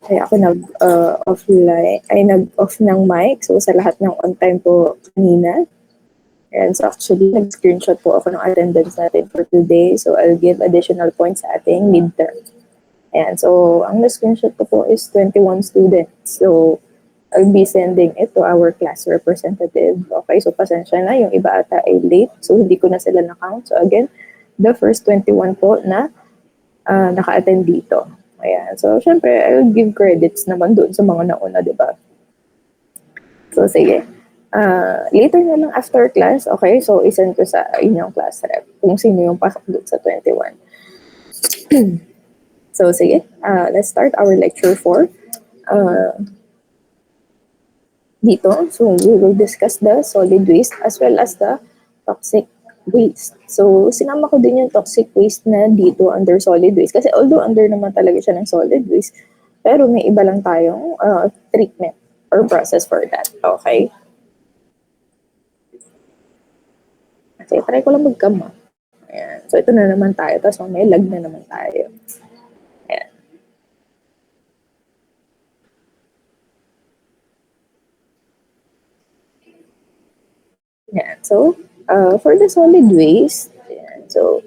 Kaya ako nag-off ng mic. So, sa lahat ng on time po kanina. And so, actually, nag-screenshot po ako ng attendance natin for today. So, I'll give additional points sa ating midterm. And so, ang na-screenshot ko po is 21 students. So, I'll be sending it to our class representative. Okay, so pasensya na. Yung iba ata ay late. So, hindi ko na sila na-count. So, again, the first 21 po na naka-attend dito. Ayan. So, syempre, I'll give credits naman doon sa mga nauna, di ba? So, sige. Later na lang after class, okay? So, isend ko sa inyong class rep kung sino yung pasok doon sa 21. So, sige. Let's start our lecture 4. Dito, so we will discuss the solid waste as well as the toxic waste. So, sinama ko din yung toxic waste na dito under solid waste. Kasi although under naman talaga siya ng solid waste, pero may iba lang tayong treatment or process for that. Okay? Kasi try ko lang mag-cam. Ayan. So, ito na naman tayo. Tapos may lag na naman tayo. Ayan. Ayan. So, for the solid waste, ayan. So,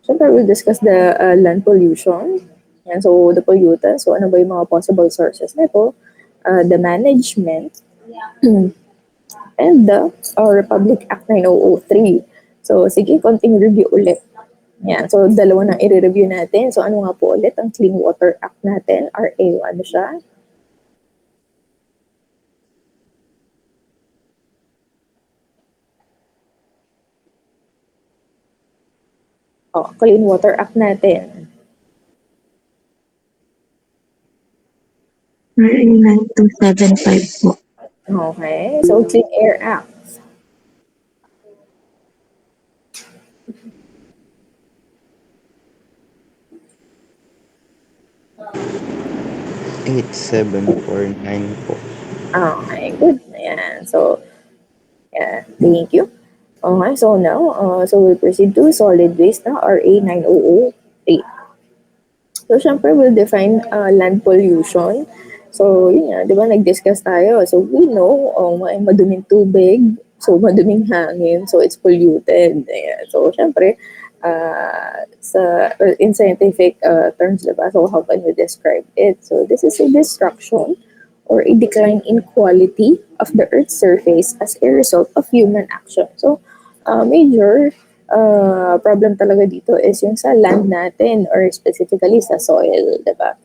syempre, we'll discuss the land pollution. Yan, so, the pollutants. So, ano ba yung mga possible sources nito? The management, and the Republic Act 9003. So, sige, konting review ulit. Yan, so, dalawa na i-review natin. So, ano nga po ulit ang Clean Water Act natin? RA, ano siya? Clean Water Act natin. RA 9275 po. Okay. So, Clean Air Act. #8749 po. Okay, good. Ayan. So, yeah, thank you. Okay, so now, so we'll proceed to solid waste na RA 9003. So, syempre, we'll define land pollution. So, yun nga, di ba, nag-discuss tayo. So, we know, may maduming tubig, so maduming hangin, so it's polluted. Ayan. So, syempre, in scientific terms, diba? So, how can we describe it? So, this is a destruction or a decline in quality of the Earth's surface as a result of human action. So, major problem talaga dito is yung sa land natin or specifically sa soil, diba?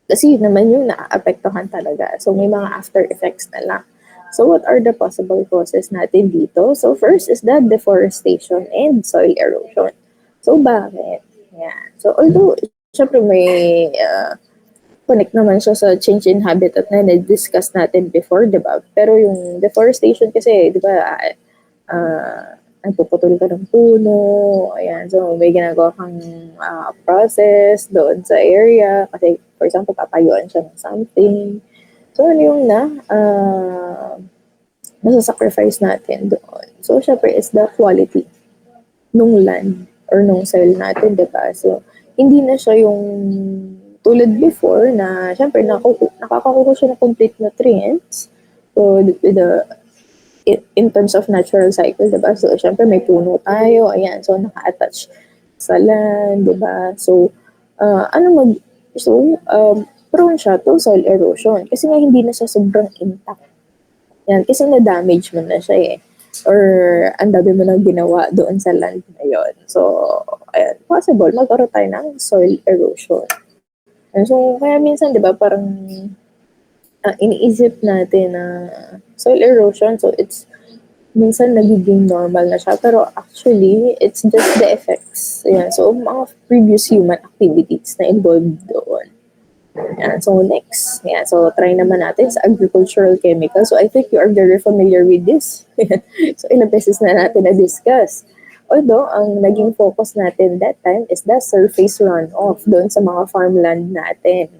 Kasi yun naman yung naaapektuhan talaga. So, may mga after effects na lang. So, what are the possible causes natin dito? So, first is the deforestation and soil erosion. So, bakit? Yan. So, although, syempre may connect naman siya sa change in habitat na na-discuss natin before, di ba? Pero yung deforestation kasi, di ba, nagpuputol ka ng puno, ayan, so may ginagawa kang process doon sa area, kasi for example, papayuan siya ng something. So, ano yung nasa-sacrifice natin doon? So, syempre, is the quality nung land or nung soil natin, di ba? So, hindi na siya yung tulad before na syempre nakakakuha siya ng complete nutrients. So, in terms of natural cycle, diba? So, syempre may puno tayo, ayan, so naka-attach sa land, diba? So, prone siya to soil erosion kasi nga hindi na siya sobrang intact. Yan, kasi na-damage mo na siya eh. Or ang dami mo nang ginawa doon sa land na yun. So, ayan, possible magkaroon tayo ng soil erosion. And so, kaya minsan, di ba, parang iniisip natin na soil erosion, so it's minsan nagiging normal na siya. Pero actually, it's just the effects. Ayan, so, mga previous human activities na involved doon. Ayan, so, next. Ayan, so, try naman natin sa agricultural chemicals. So, I think you are very familiar with this. So, ilang beses na natin na-discuss. Although, ang naging focus natin that time is the surface runoff doon sa mga farmland natin.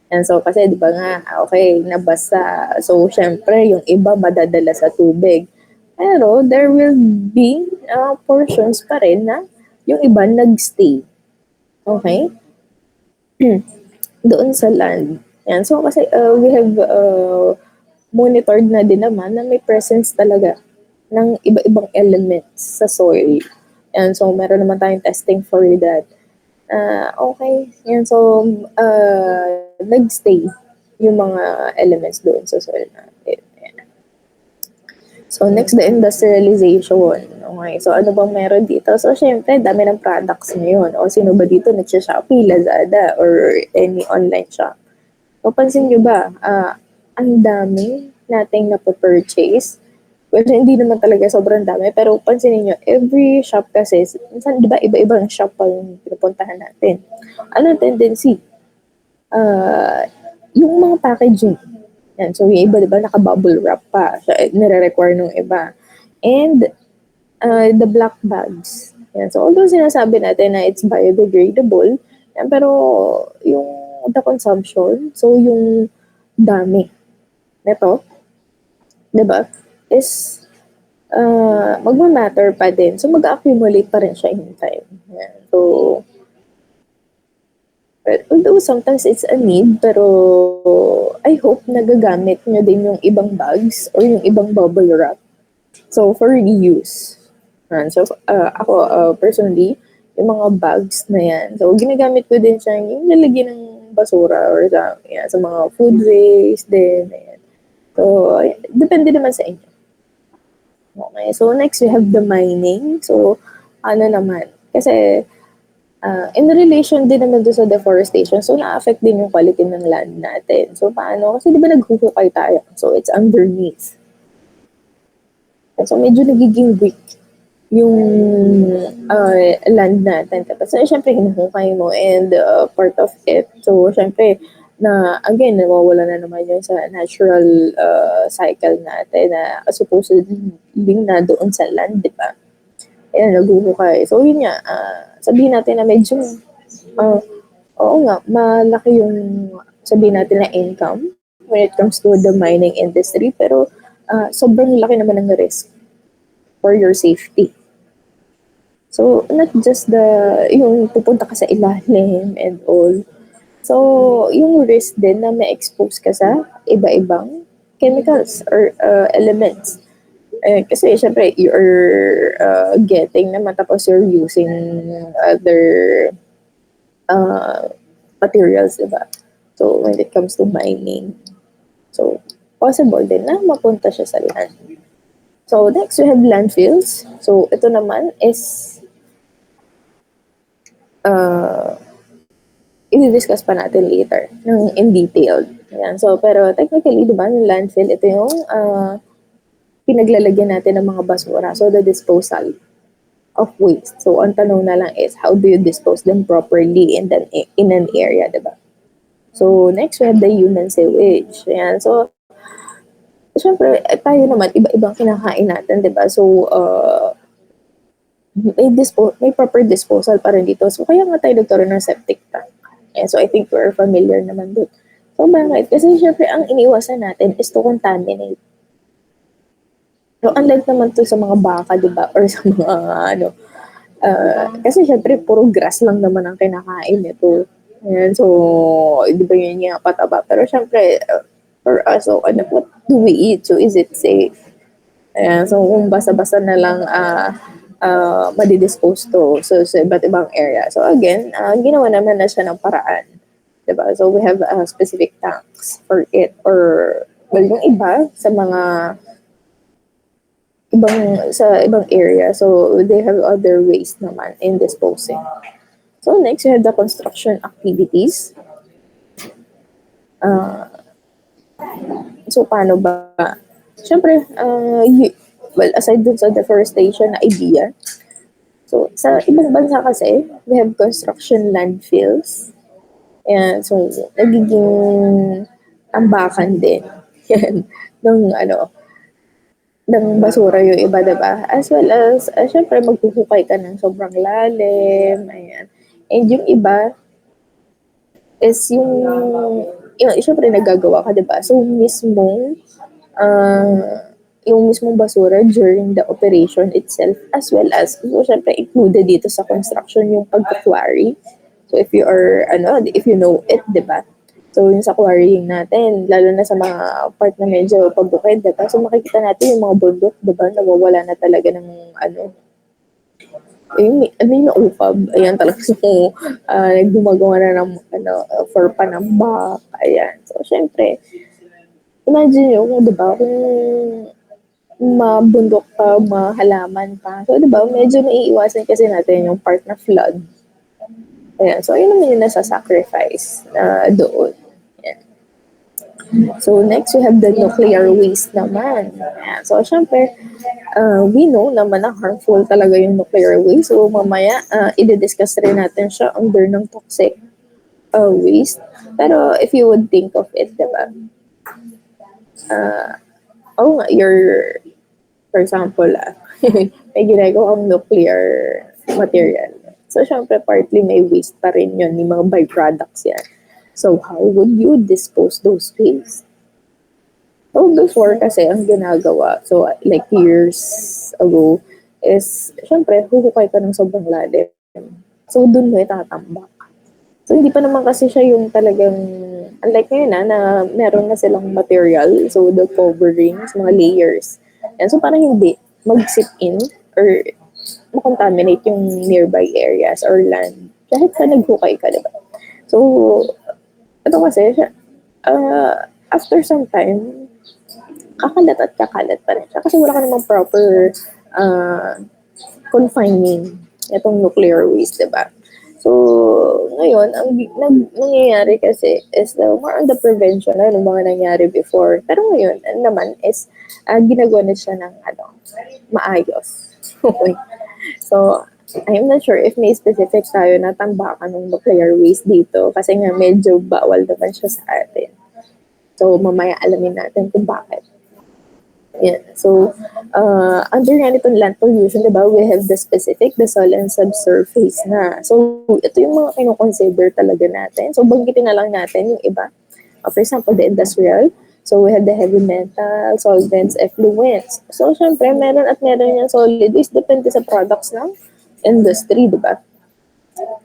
And so, kasi di ba nga, okay, nabasa. So, syempre, yung iba madadala sa tubig. Pero, there will be portions pa rin na yung iba nagstay. Okay? doon sa land. Yan. So kasi we have monitored na din naman na may presence talaga ng iba-ibang elements sa soil. Yan. So meron naman tayong testing for that. Okay. Yan. So nagstay yung mga elements doon sa soil natin. Yan. So next, the industrialization. Okay. So ano bang meron dito? So syempre, dami ng products ngayon. O sino ba dito nagsha-Shopee, Lazada, or any online shop? So, pansin nyo ba, ang dami nating napapurchase. Well, hindi naman talaga sobrang dami, pero pansinin nyo, every shop kasi, minsan, di ba, iba-ibang shop pa yung pinupuntahan natin. Ano ang tendency? Yung mga packaging. Yan. So, yung iba, di ba, naka-bubble wrap pa. So, nire-require nung iba. And, the black bags. Yan. So, although sinasabi natin na it's biodegradable, yan, pero yung the consumption, so yung dami nito, 'di ba? Is magma-matter pa din. So mag-accumulate pa rin siya in time. Yan. So although sometimes it's a need, pero I hope nagagamit nyo din yung ibang bags or yung ibang bubble wrap. So for reuse. Yan. So ako personally, yung mga bags na yan. So ginagamit ko din siya yung lalagyan ng basura or sa mga food waste din. Ayan. So, depende naman sa inyo. Okay. So, next, we have the mining. So, ano naman? Kasi, in relation din naman doon sa deforestation, so, na-affect din yung quality ng land natin. So, paano? Kasi, di ba naghuhukay tayo? So, it's underneath. So, medyo nagiging weak yung land natin. Tapos, syempre, hinuhukay mo and part of it. So, syempre, na again, nawawala na naman yun sa natural cycle natin na supposedly na doon sa land, di ba? Ayan, naghuhukay. So, yun nga, sabihin natin na medyo, oo nga, malaki yung sabihin natin na income when it comes to the mining industry, pero sobrang laki naman ng risk for your safety. So, not just yung pupunta ka sa ilalim and all. So, yung risk din na ma-expose ka sa iba-ibang chemicals or elements. Kasi, syempre, you're getting naman tapos you're using other materials, diba? So, when it comes to mining, so, possible din na mapunta siya sa land. So, next, we have landfills. So, ito naman is i-discuss pa natin later in detail. Ayan. So, pero technically, di ba, yung landfill, ito yung pinaglalagyan natin ng mga basura. So, the disposal of waste. So, ang tanong na lang is, how do you dispose them properly in an area, di ba? So, next, we have the human sewage. Ayan. So, syempre, tayo naman, iba-ibang kinakain natin, di ba? So, may proper disposal pa rin dito. So, kaya nga tayo nagkaroon ng septic tank. And so, I think we're familiar naman doon. So, bakit? Kasi, syempre, ang iniwasan natin is to contaminate. So, unlike naman to sa mga baka, di ba? Or sa mga, kasi, syempre, puro grass lang naman ang kinakain nito. Ayan, so, di ba yun nga pataba? Pero, syempre, for us, so, what do we eat? So, is it safe? Ayan, so, kung basa-basa na lang, madidispose to sa iba't ibang area. So again, ginawa naman na siya ng paraan. Diba? So we have specific tanks for it. Or, well, yung iba sa mga ibang area. So they have other ways naman in disposing. So next, we have the construction activities. So paano ba? Siyempre, well, aside dun sa deforestation na idea, so sa ibang bansa kasi, we have construction landfills. Yan, so nagiging tambakan din. Yan, ng basura yung iba, diba? As well as, syempre, maghuhukay ka ng sobrang lalim, ayan. And yung iba, is yung syempre, nagagawa ka, diba? So, yung mismong basura during the operation itself, as well as, so, syempre, included dito sa construction yung pag-quarry. So if you know it, di ba? So yung sa quarrying natin, lalo na sa mga part na medyo pabukid, di ba? So makikita natin yung mga bundok, di ba? Nawawala na talaga ng yung UFAB, ayan talaga so, gumagawa na ng for panambak, ayan. So, syempre, imagine nyo kung, di ba, kung mabundok pa, mahalaman pa. So, di ba, medyo naiiwasan kasi natin yung part na flood. Ayan, so, ayun naman yung nasa-sacrifice doon. Ayan. So, next, we have the nuclear waste naman. Ayan. So, syempre, we know naman na harmful talaga yung nuclear waste. So, mamaya, i-discuss rin natin siya under ng toxic waste. Pero, if you would think of it, diba? Oh, for example, may ginagawang nuclear material. So, syempre, partly may waste pa rin yun, yung mga byproducts yan. So, how would you dispose those waste? So, before kasi ang ginagawa, so like years ago, is, syempre, huhukay ka ng sobrang lalim. So, dun mo itatambak. So, hindi pa naman kasi siya yung talagang, unlike ngayon na meron na silang material, so the coverings, mga layers. And so, parang hindi mag-sip in or makontaminate yung nearby areas or land. Kahit sa naghukay ka, diba? So, ito kasi, after some time, kakalat pa rin siya. Kasi wala ka namang proper confining itong nuclear waste, diba? So, ngayon, ang nangyayari kasi is more on the prevention na yung mga nangyari before. Pero ngayon, naman is ginagawa na siya ng maayos. Okay. So, I'm not sure if may specific tayo na tambakan ng nuclear waste dito kasi nga medyo bawal naman siya sa atin. So, mamaya alamin natin kung bakit. Yeah. So, under ganitong land pollution, diba, we have the specific, the soil and subsurface na. So, ito yung mga kino-consider talaga natin. So, banggitin na lang natin yung iba. For example, the industrial. So, we have the heavy metal, solvents, effluents. So, syempre, meron yung solid waste. Depende sa products ng industry, diba?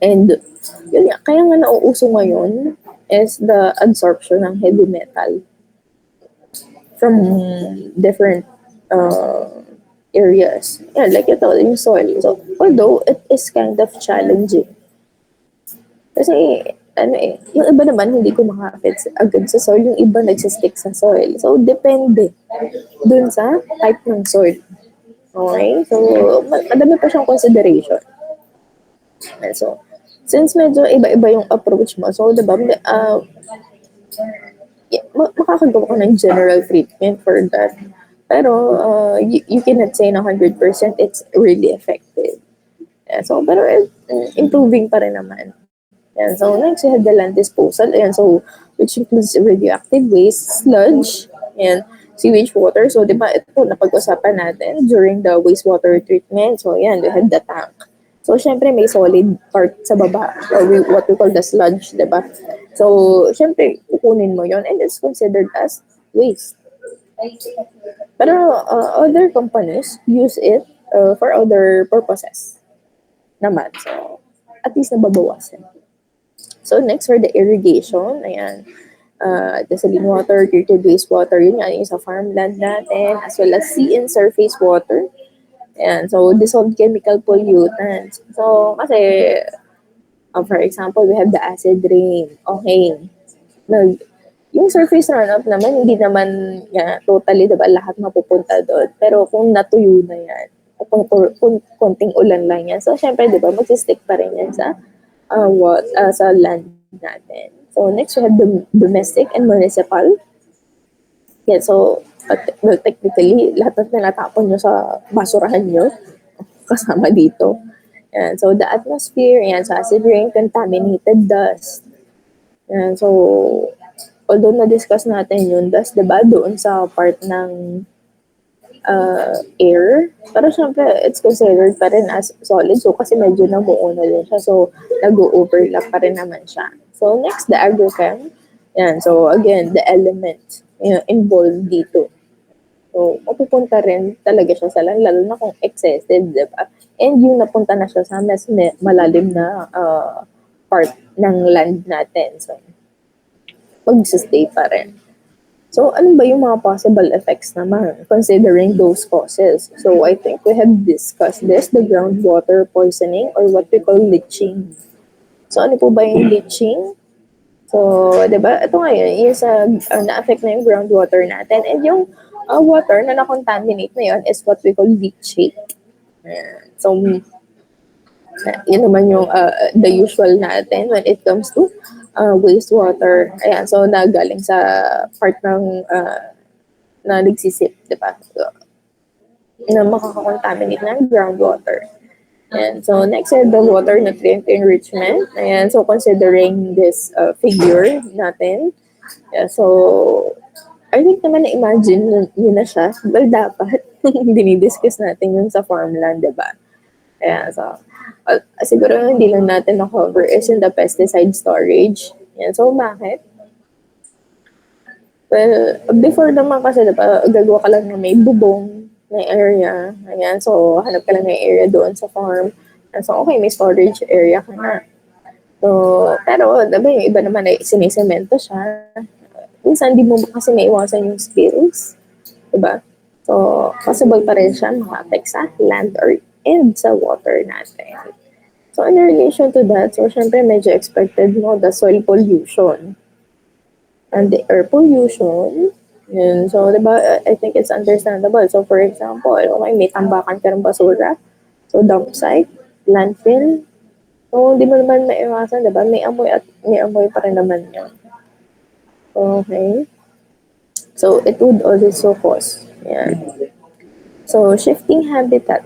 And, yun nga, kaya nga nauuso ngayon is the absorption ng heavy metal from different areas. Yeah, like ito, yung soil. So, although it is kind of challenging. Kasi, yung iba naman hindi ko makakapit agad sa soil, yung iba nagsistick sa soil. So, depende dun sa type ng soil. Okay? So, madami pa siyang consideration. And so, since medyo iba-iba yung approach mo, so, diba, makakagawa ka ng general treatment for that. Pero you cannot say na 100% it's really effective. Yeah, so, pero improving pa rin naman. Yeah, so, next, you have the land disposal. Ayan, so, which includes radioactive waste, sludge, and sewage water. So, di ba, ito napag-usapan natin during the wastewater treatment. So, ayan, we have the tank. So, syempre, may solid part sa baba, or what we call the sludge, di ba? So, syempre, kukunin mo yon and it's considered as waste. Pero other companies use it for other purposes naman. So, at least nababawasan. So, next for the irrigation, ayan, the saline water, treated wastewater, yun nga yung sa farmland natin, as well as sea and surface water. Ayan, so dissolved chemical pollutants. So, kasi, for example, we have the acid rain. Okay. Yung surface runoff naman, hindi naman totally, diba, lahat mapupunta doon. Pero kung natuyo na yan, kung konting ulan lang yan, so, syempre, diba, magsistick pa rin yan sa sa land natin. So, next, we have the domestic and municipal. Yeah, so, well, technically, lahat na tinatapon nyo sa basurahan nyo, kasama dito. Yan. So, the atmosphere, yan, so acid rain, contaminated dust. Yan. So, although na-discuss natin yung dust, diba, doon sa part ng air, pero syempre, it's considered pa rin as solid. So, kasi medyo namuo na din siya. So, nag-overlap pa rin naman siya. So, next, the agrochem. Yan. So, again, the element involved dito. So, mapupunta rin talaga siya sa land, lalo na kung excessive, di ba? And yung napunta na siya sa mas malalim na part ng land natin. So, mag-stay pa rin. So, ano ba yung mga possible effects naman considering those causes? So, I think we have discussed this, the groundwater poisoning or what we call leaching. So, ano po ba yung leaching? So, di ba, ito ngayon, yung sa, na-affect na yung groundwater natin. And yung water na na-contaminate na yun is what we call leachate. So, yun naman yung the usual natin when it comes to wastewater. Ayan, so nagaling sa part ng na nagsisip, di ba? So, na makakakontaminate ng groundwater. And so next is the water nutrient enrichment. Ayan, so considering this figure natin, yeah, so I think naman na-imagine nyo na siya. Well, dapat dinidiscuss natin yun sa farmland, di ba? Ayan, so siguro hindi lang natin na-cover is in the pesticide storage. Ayan, so bakit? Well, before naman kasi diba, gagawa ka lang na may bubong na area. Ayan, so hanap ka lang ng area doon sa farm. And so, okay, may storage area ka na. So, pero diba, yung iba naman ay sinisemento siya. Minsan, di mo kasi naiwasan yung spills. Diba? So, possible pa rin siya maka-affect sa land or and sa water natin. So, in relation to that, so, syempre, medyo expected mo the soil pollution and the air pollution. Yun. So, diba, I think it's understandable. So, for example, okay, may tambakan ka ng basura. So, dump site, landfill. So, di mo naman maiwasan, diba? May amoy pa rin naman yun. Okay. So, it would also cause. Yeah. So, shifting habitat.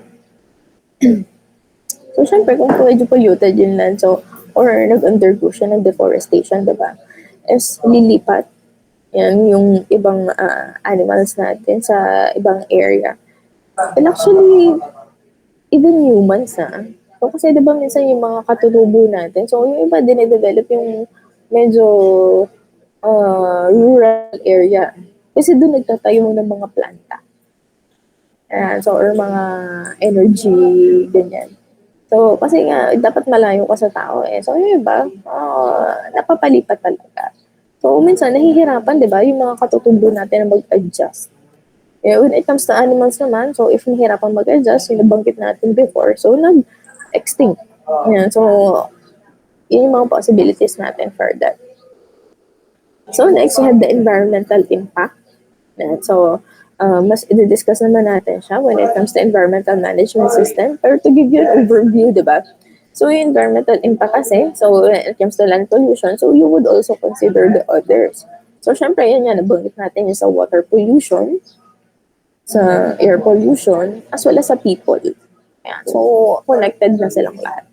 So, syempre, kung medyo polluted yun land, so, or nag-undergo siya ng deforestation, diba? Is lilipat yan yung ibang animals natin sa ibang area. And actually, even humans na. So, kasi diba minsan yung mga katutubo natin, so yung iba dinedevelop yung medyo rural area. Kasi doon nagtatayo ng mga planta. So, or mga energy, ganyan. So, kasi nga, dapat malayo ka sa tao eh. So, yung iba, napapalipat talaga. So, minsan, nahihirapan, di ba, yung mga katutubo natin na mag-adjust. When it comes to animals naman, so, if nahihirapan mag-adjust, yung nabanggit natin before, so, nag-extinct. Yan. So, yun yung mga possibilities natin for that. So, next, we have the environmental impact. Yan. So, mas i-discuss naman natin siya when it comes to environmental management system. Pero to give you an overview, di ba? So, yung environmental impact kasi, so when it comes to land pollution, so you would also consider the others. So, syempre, yan yan, nabanggit natin yung sa water pollution, sa air pollution, as well as sa people. Ayan. So, connected na silang lahat.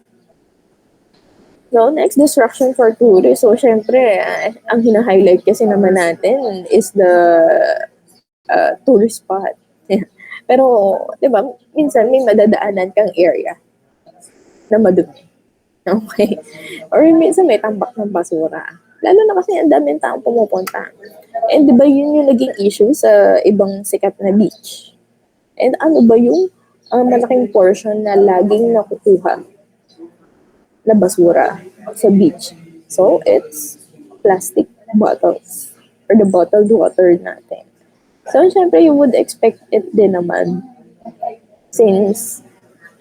So, next, disruption for tourists. So, syempre, ang hina-highlight kasi naman natin is the tourist spot. Pero, di ba, minsan may madadaanan kang area na madumi. Okay? Or minsan may tambak ng basura. Lalo na kasi ang daming taong pumupunta. And di ba yun yung naging issue sa ibang sikat na beach? And ano ba yung malaking portion na laging nakukuha na basura sa beach? So, it's plastic bottles or the bottled water natin. So, syempre, you would expect it din naman since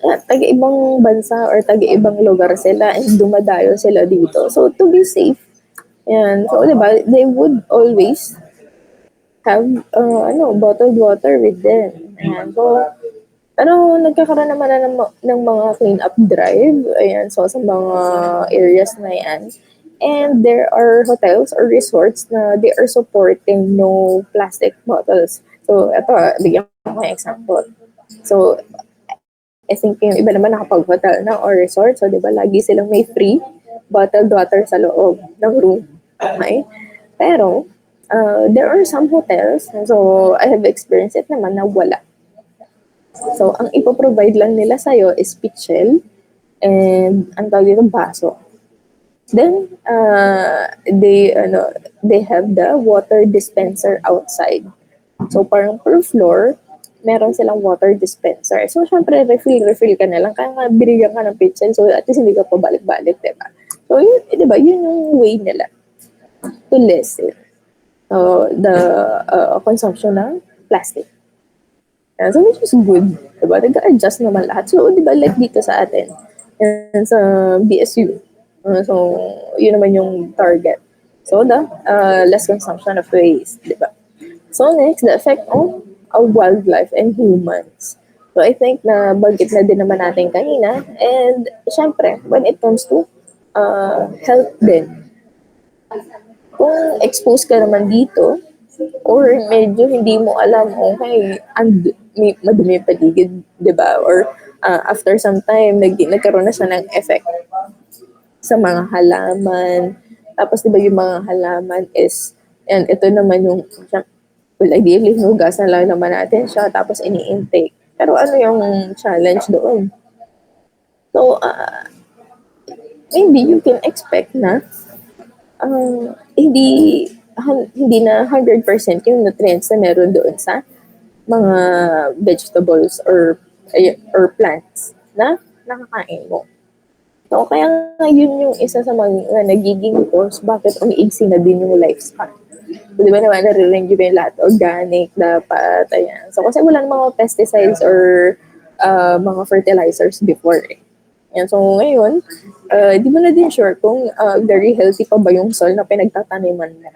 taga-ibang bansa or taga-ibang lugar sila and dumadayo sila dito. So, to be safe, yan. So, diba, they would always have, bottled water with them. Ayan. So, pero nagkakaroon naman na ng mga clean-up drive. Ayan. So, sa mga areas na yan. And there are hotels or resorts na they are supporting no plastic bottles. So, ito, bigyan ko ng example. So, I think yung iba naman nakapag-hotel na or resort. So, di ba, lagi silang may free bottled water sa loob ng room. Okay? Pero, there are some hotels, so I have experienced it naman na wala. So, ang ipoprovide lang nila sa'yo is pitchel and ang tawag dito baso. Then, they have the water dispenser outside. So, parang per floor, meron silang water dispenser. So, syempre, refill ka na lang. Kaya nga, binigyan ka ng pitchel. So, at least hindi ka pabalik-balik, diba? So, yun, di ba, yun yung way nila to lessen the consumption ng plastic. So, which is good. Diba? Nag-adjust naman lahat. So, di ba, like dito sa atin, and sa BSU. So, yun naman yung target. So, the less consumption of waste. Diba? So, next, the effect of wildlife and humans. So, I think na banggit na din naman natin kanina. And, syempre, when it comes to health din, kung exposed ka naman dito, or medyo hindi mo alam, okay, may madumi yung paligid, di ba? Or after some time, nagkaroon na siya ng effect sa mga halaman. Tapos, di ba yung mga halaman is, and ito naman yung, well, ideally, hugasan lang naman natin siya, tapos ini-intake. Pero ano yung challenge doon? So, maybe you can expect na hindi na 100% yung nutrients na meron doon sa mga vegetables or plants na nakakain mo. So, kaya nga yun yung isa sa mga nagiging cause bakit umiigsi na din yung lifespan. So, di ba naman, naririnig yun yung lahat, organic, dapat, ayan. So, kasi wala mga pesticides or mga fertilizers before eh. Yan. So, ngayon, di mo na din sure kung very healthy pa ba yung soil na pinagtataniman mo.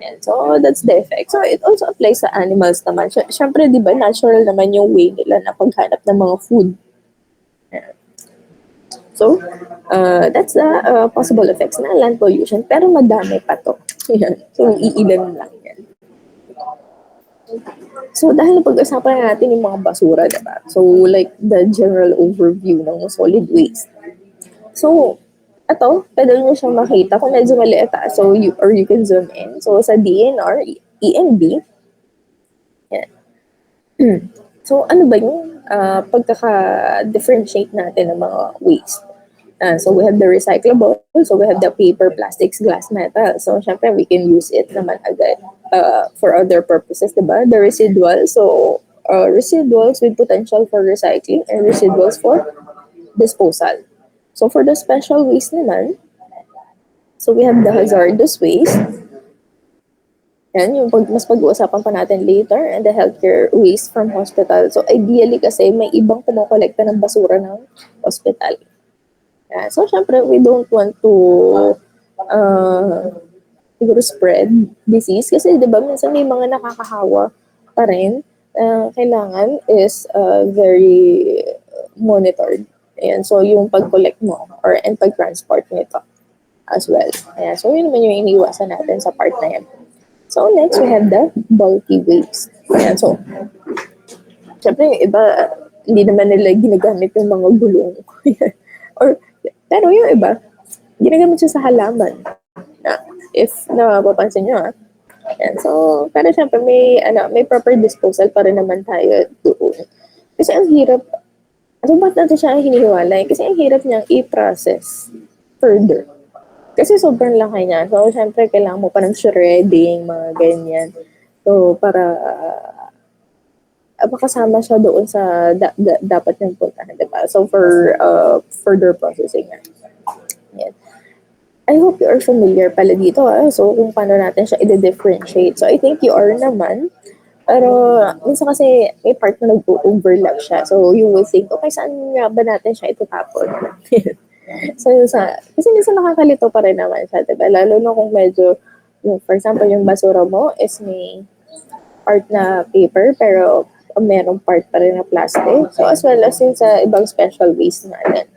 Yan. So, that's the effect. So, it also applies sa animals naman. Siyempre, di ba, natural naman yung way nila na paghanap ng mga food. Yan. So, that's the possible effects ng land pollution. Pero madami pa to. Yan. So, iilan lang yan. So, dahil pag-usapan natin yung mga basura, diba? So, like the general overview ng solid waste. So, ito, pwede nyo siyang makita kung medyo maliit so you can zoom in. So, sa DNR, ENB, yan. So, ano ba yung pagkaka-differentiate natin ng mga waste? So, we have the recyclable, so we have the paper, plastics, glass, metal. So, syempre, we can use it naman agad for other purposes, diba? The residuals, so residuals with potential for recycling and residuals for disposal. So, for the special waste naman, so we have the hazardous waste. Yan, yung mas pag-uusapan pa natin later, and the healthcare waste from hospital. So, ideally kasi may ibang kumukolekta ng basura ng hospital. Yeah, so, syempre, we don't want to siguro spread disease kasi, di ba, minsan may mga nakakahawa pa rin. Kailangan is very monitored. Ayan, so, yung pag-collect mo and pag-transport nito as well. Ayan, so, yun naman yung iniiwasan natin sa part na yan. So, next, we have the bulky waste. Ayan, so, syempre, yung iba, hindi naman nila ginagamit yung mga gulong. Pero yung iba, ginagamit siya sa halaman. If napapansin nyo, yan. So, pero syempre, may proper disposal pa rin naman tayo doon. Kasi ang hirap, so ba't natin siya hinihiwalay? Kasi ang hirap niyang i-process further. Kasi sobrang laki niya. So, syempre, kailangan mo pa ng shredding, mga ganyan. So, para makasama siya doon sa dapat niyang puntahan, diba? So, for further processing na. Yan. I hope you are familiar pala dito. So, kung paano natin siya i-differentiate. So, I think you are naman. Pero, minsan kasi may part na nag-overlap siya. So, you will think, okay, saan nga ba natin siya itatapon? So, kasi minsan nakakalito pa rin naman siya, diba? Lalo na kung medyo, for example, yung basura mo is may part na paper, pero merong part pa rin na plastic. So, as well as yun sa ibang special waste natin.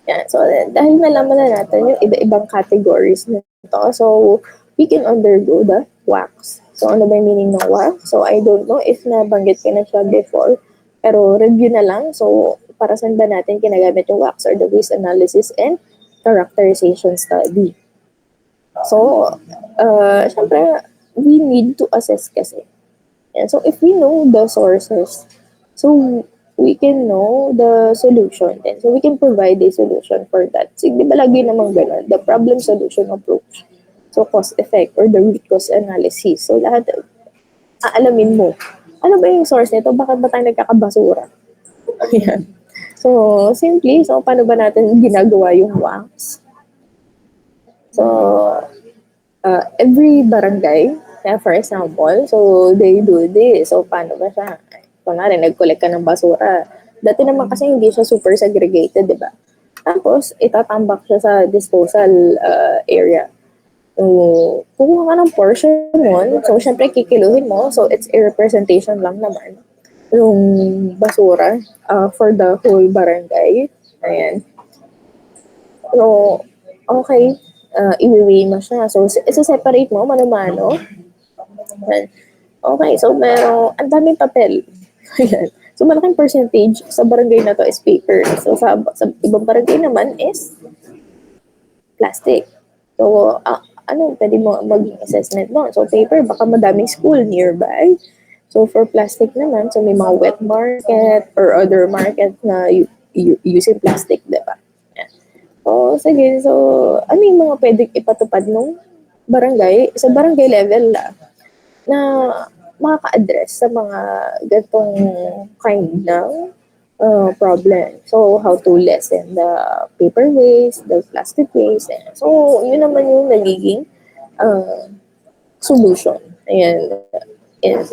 Yeah, so, dahil nalaman na natin yung iba-ibang categories nito, so, we can undergo the wax. So, ano ba yung meaning ng wax? So, I don't know if nabanggit ko na siya before, pero review na lang. So, para saan ba natin kinagamit yung wax or the waste analysis and characterization study. So, syempre, we need to assess kasi. And so, if we know the sources, so, we can know the solution then. So, we can provide a solution for that. So, di ba lagi namang ganun? The problem-solution approach. So, cause effect or the root cause analysis. So, lahat, aalamin mo. Ano ba yung source nito? Bakit ba tayo nagkakabasura? Ayan. So, simply, so paano ba natin ginagawa yung wax? So, every barangay, kaya for example, so they do this. So, paano ba siya? Kunwari, nag-collect ka ng basura. Dati naman kasi hindi siya super segregated, di ba? Tapos, itatambak siya sa disposal area. So, kukuha ka ng portion nun. So, syempre, kikiluhin mo. So, it's a representation lang naman yung basura for the whole barangay. Ayan. So, okay. Iwi-weigh mo siya. So, isa-separate mo, mano-mano. Ayan. Okay, so ang daming papel. Ayan. So, malaking percentage sa barangay na to is paper. So, sa ibang barangay naman is plastic. So, pwede mo maging assessment doon? So, paper, baka madaming school nearby. So, for plastic naman, so may mga wet market or other market na using plastic, di ba? Yan. So, sige. So, ano yung mga pwedeng ipatupad nung barangay, sa barangay level na makaka-address sa mga ganitong kind ng problem. So, how to lessen the paper waste, the plastic waste. Ayan. So, yun naman yung nagiging uh, solution. Ayan. And,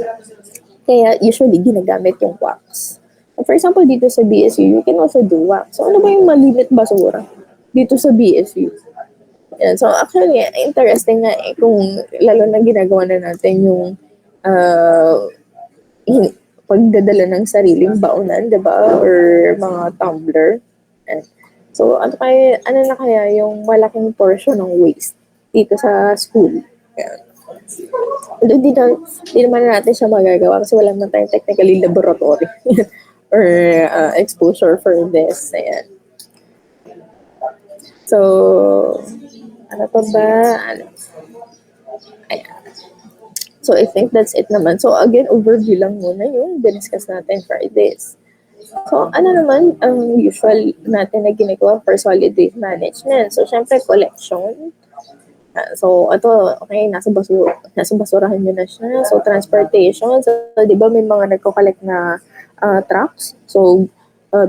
kaya usually ginagamit yung wax. For example, dito sa BSU, you can also do wax. So, ano ba yung malimit basura dito sa BSU? Ayan. So, actually, interesting nga kung lalo na ginagawa na natin yung uh, pagdadala ng sariling baonan, 'di ba? Or mga tumbler. Ayan. So, ano na kaya yung malaking portion ng waste dito sa school? Ayan. Although di naman natin siya magagawa kasi wala naman tayong technically laboratory or exposure for this. Ayan. So, ano pa ba? Ayan. So, I think that's it naman. So, again, overview lang muna yung diniscuss natin for this. So, ano naman ang usual natin na ginagawa for solid waste management? So, syempre, collection. So, ito, okay, nasa basurahan nyo na siya. So, transportation. So, di ba may mga nagko-collect na trucks? So,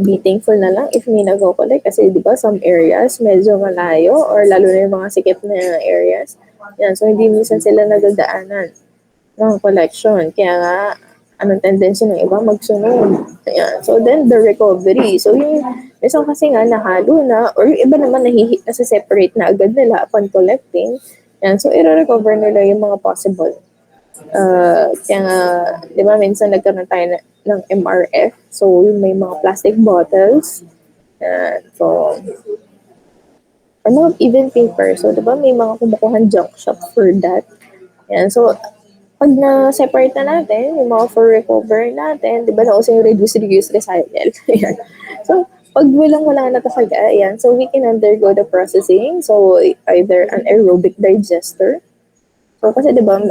be thankful na lang if may nagko-collect kasi di ba some areas medyo malayo or lalo na yung mga sikip na areas. Yan, so hindi minsan sila nagdadaanan ng collection. Kaya nga, anong tendency ng iba magsunod. Ayan. So then the recovery. So yung minsan kasi nga nahalo na or yung iba naman nasa-separate na agad nila upon collecting. Ayan. So i-recover nila yung mga possible. Kaya nga, di ba minsan nagkaroon tayo ng MRF. So yung may mga plastic bottles. Ayan. So or mga even paper. So, di ba may mga kumukuhan junk shop for that. Ayan. So, pag na-separate na natin, yung mga for recover natin, di ba na also yung reduce, reuse, recycle. Ayan. So, pag wala na talaga, ayan, so we can undergo the processing. So, either an aerobic digester. So, kasi di ba,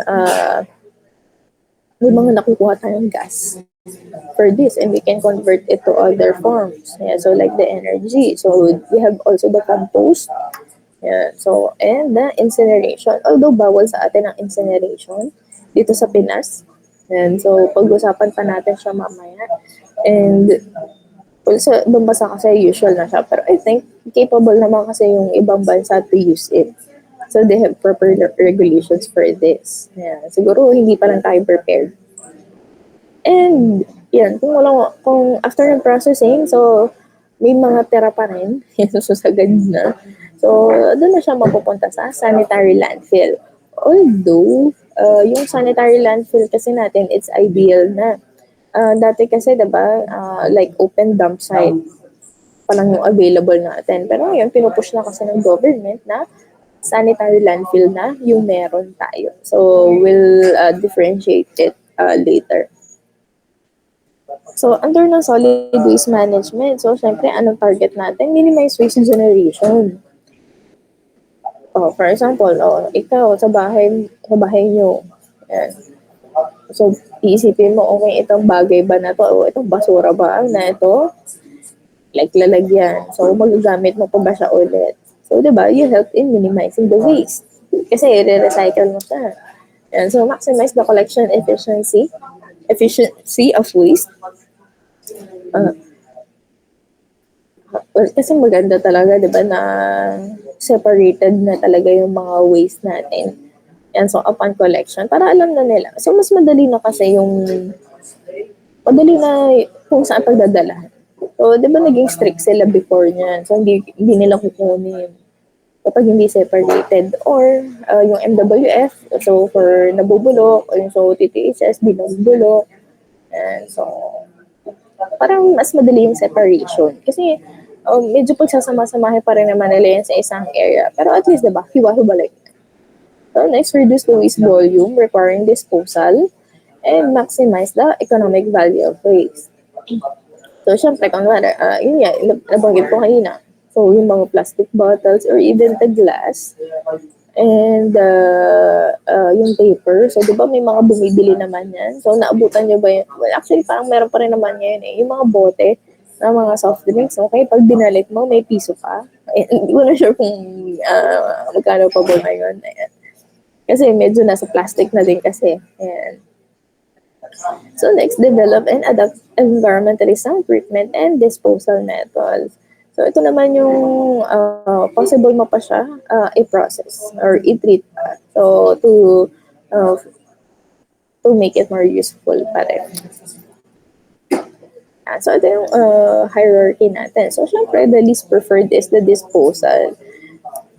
may mga nakukuha tayong gas for this and we can convert it to other forms. Yeah, so, like the energy. So, we have also the compost. Yeah, so, and the incineration. Although, bawal sa atin ang incineration dito sa Pinas. And so, pag-usapan pa natin siya mamaya. And, also, ibang bansa kasi usual na siya. Pero I think, capable naman kasi yung ibang bansa to use it. So, they have proper regulations for this. Yeah, siguro, hindi pa lang tayo prepared. And, yan, kung after ng processing, so, may mga tira pa rin, susagad na. So, doon na siya mapupunta sa sanitary landfill. Although, yung sanitary landfill kasi natin, it's ideal na. Dati kasi, diba, like open dump site pa lang yung available natin. Pero ngayon, pinupush na kasi ng government na sanitary landfill na yung meron tayo. So, we'll differentiate it later. So, under ng solid waste management, so, syempre, anong target natin? Minimize waste generation. Oh, for example, ikaw sa bahay nyo, yan. So, iisipin mo, okay, itong bagay ba na to? O itong basura ba na ito? Like, lalagyan. So, magagamit mo pa ba siya ulit? So, di ba, you help in minimizing the waste. Kasi, re-recycle mo siya. Yan. So, maximize the collection efficiency of waste. Well, kasi maganda talaga, di ba, na separated na talaga yung mga waste natin. And so, upon collection, para alam na nila. So, mas madali na kasi yung, madali na kung saan pagdadala. So, di ba naging strict sila before niyan? So, hindi nila kukunin kapag hindi separated. Or, yung MWF, so for nabubulok, or yung so TTHS, di nabubulok. And so, parang mas madali yung separation. Kasi, medyo pagsasama-samahin pa rin naman nila yan sa isang area. Pero at least, di ba, hiwa-hiwalay. So, next, reduce the waste volume requiring disposal and maximize the economic value of waste. So, syempre, kunwari, yun nga, nabanggit ko kanina. So, yung mga plastic bottles or even the glass and yung paper. So, di ba may mga bumibili naman yan? So, naabutan nyo ba yun? Well, actually, parang meron pa rin naman ngayon eh. Yung mga bote na mga soft drinks, okay? Pag binalit mo, may piso ka. Hindi ko na sure kung magkano pa ba ngayon. Ayan. Kasi medyo nasa plastic na din kasi. Ayan. So next, develop and adapt environmentally sound treatment and disposal methods. So ito naman yung possible mo pa siya i-process or i-treat pa. So uh, to make it more useful pa rin. So ito yung hierarchy natin. So syempre, the least preferred is the disposal.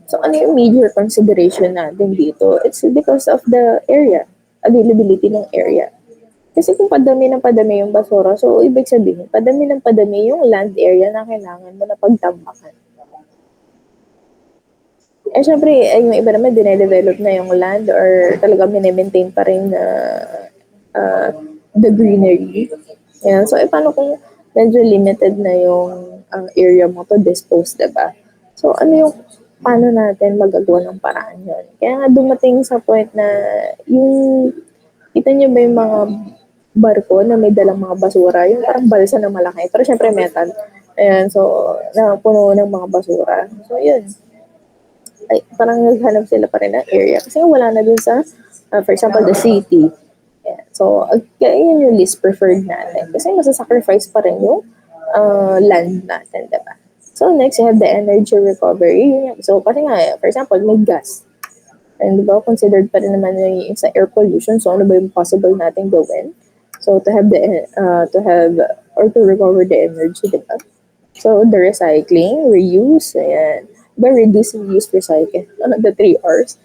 So ano yung major consideration natin dito? It's because of the area, availability ng area. Kasi kung padami ng padami yung basura, so ibig sabihin, padami ng padami yung land area na kailangan mo na pagtambakan. Eh syempre, yung iba naman dinedevelop na yung land or talaga mini-maintain pa rin the greenery. Yan. So, paano kung medyo limited na yung area mo to dispose, diba? So, ano yung paano natin magagawa ng paraan yun? Kaya nga dumating sa point na yung, kita nyo ba yung mga barko na may dalang mga basura, yung parang balsa na malaki. Pero syempre metal. Ayan, so, napuno ng mga basura. So, yun. Ay, parang naghanap sila pa rin ng area. Kasi wala na dun sa, for example, the city. Yeah. So, kaya yun yung least preferred natin. Kasi masasacrifice pa rin yung land natin, diba? So, next, you have the energy recovery. So, kasi nga, for example, may gas. And diba, considered pa rin naman yung sa air pollution. So, ano ba yung possible natin gawin? So, to have or to recover the energy, diba? So, the recycling, reuse, ayan. By reduce, reuse, recycle. The 3 R's.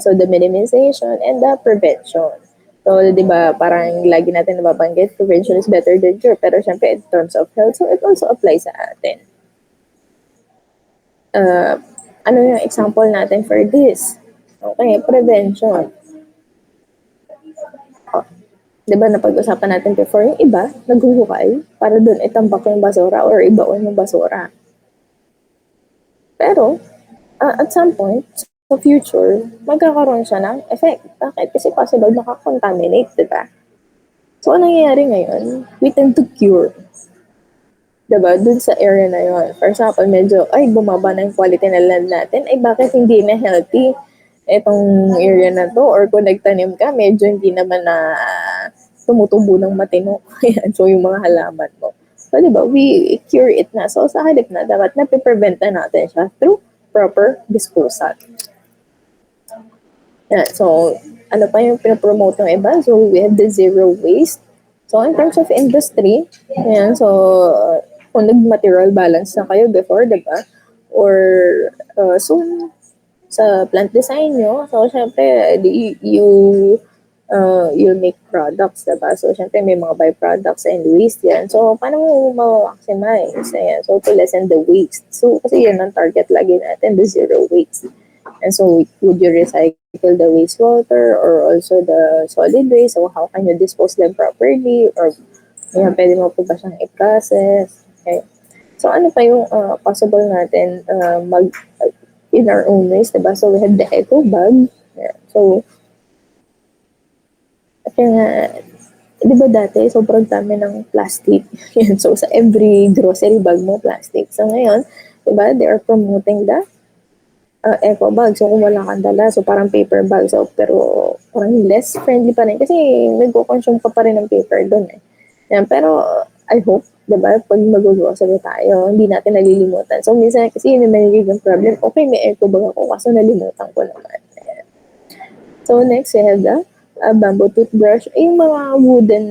So, the minimization and the prevention. So, di ba, parang lagi natin nababanggit, prevention is better than cure. Pero syempre, in terms of health, so it also applies sa atin. Ano yung example natin for this? Okay, prevention. Di ba, napag-usapan natin before, yung iba, naghuhukay para doon itambak yung basura or ibaon yung basura. Pero, at some point, sa future, magkakaroon siya ng effect. Bakit? Kasi possible makakontaminate, di ba? So, anong nangyayari ngayon? We tend to cure. Diba? Dun sa area na yun. For example, medyo, bumaba na yung quality ng land natin. Bakit hindi na healthy itong area na to? Or kung nagtanim ka, medyo hindi naman na tumutubo ng matino. Ayan, so yung mga halaman mo. So, diba? We cure it na. So, sa halip na, dapat napiprevent na natin siya through proper disposal. Yeah, so, ano pa yung pinapromote ng iba? So, we have the zero waste. So, in terms of industry, ayan, so, kung nag-material balance na kayo before, diba? Or, soon, sa plant design nyo, so, syempre, you make products, diba? So, syempre, may mga byproducts and waste yan. So, paano mo ma-maximize? Ayan, so, to lessen the waste. So, kasi yan ang target lagi natin, the zero waste. And so, would you recycle the wastewater or also the solid waste? So, how can you dispose them properly? Or, pwede mo po ba siyang i-process? Okay. So, ano pa yung possible natin in our own ways, diba? So, we have the eco bag. Yeah. So, kaya nga, di ba dati, sobrang dami ng plastic. So, sa every grocery bag mo, plastic. So, ngayon, diba, they are promoting the eco bag. So, kung wala kang dala, so parang paper bag. So, pero parang less friendly pa rin. Kasi nagko-consume ka pa rin ng paper doon eh. Yan, pero I hope, di ba, pag mag-grocery tayo, hindi natin nalilimutan. So, minsan kasi yun yung nagiging problem. Okay, may eco bag ako, kaso nalimutan ko naman. Ayan. So, next, we have the bamboo toothbrush. Yung mga wooden,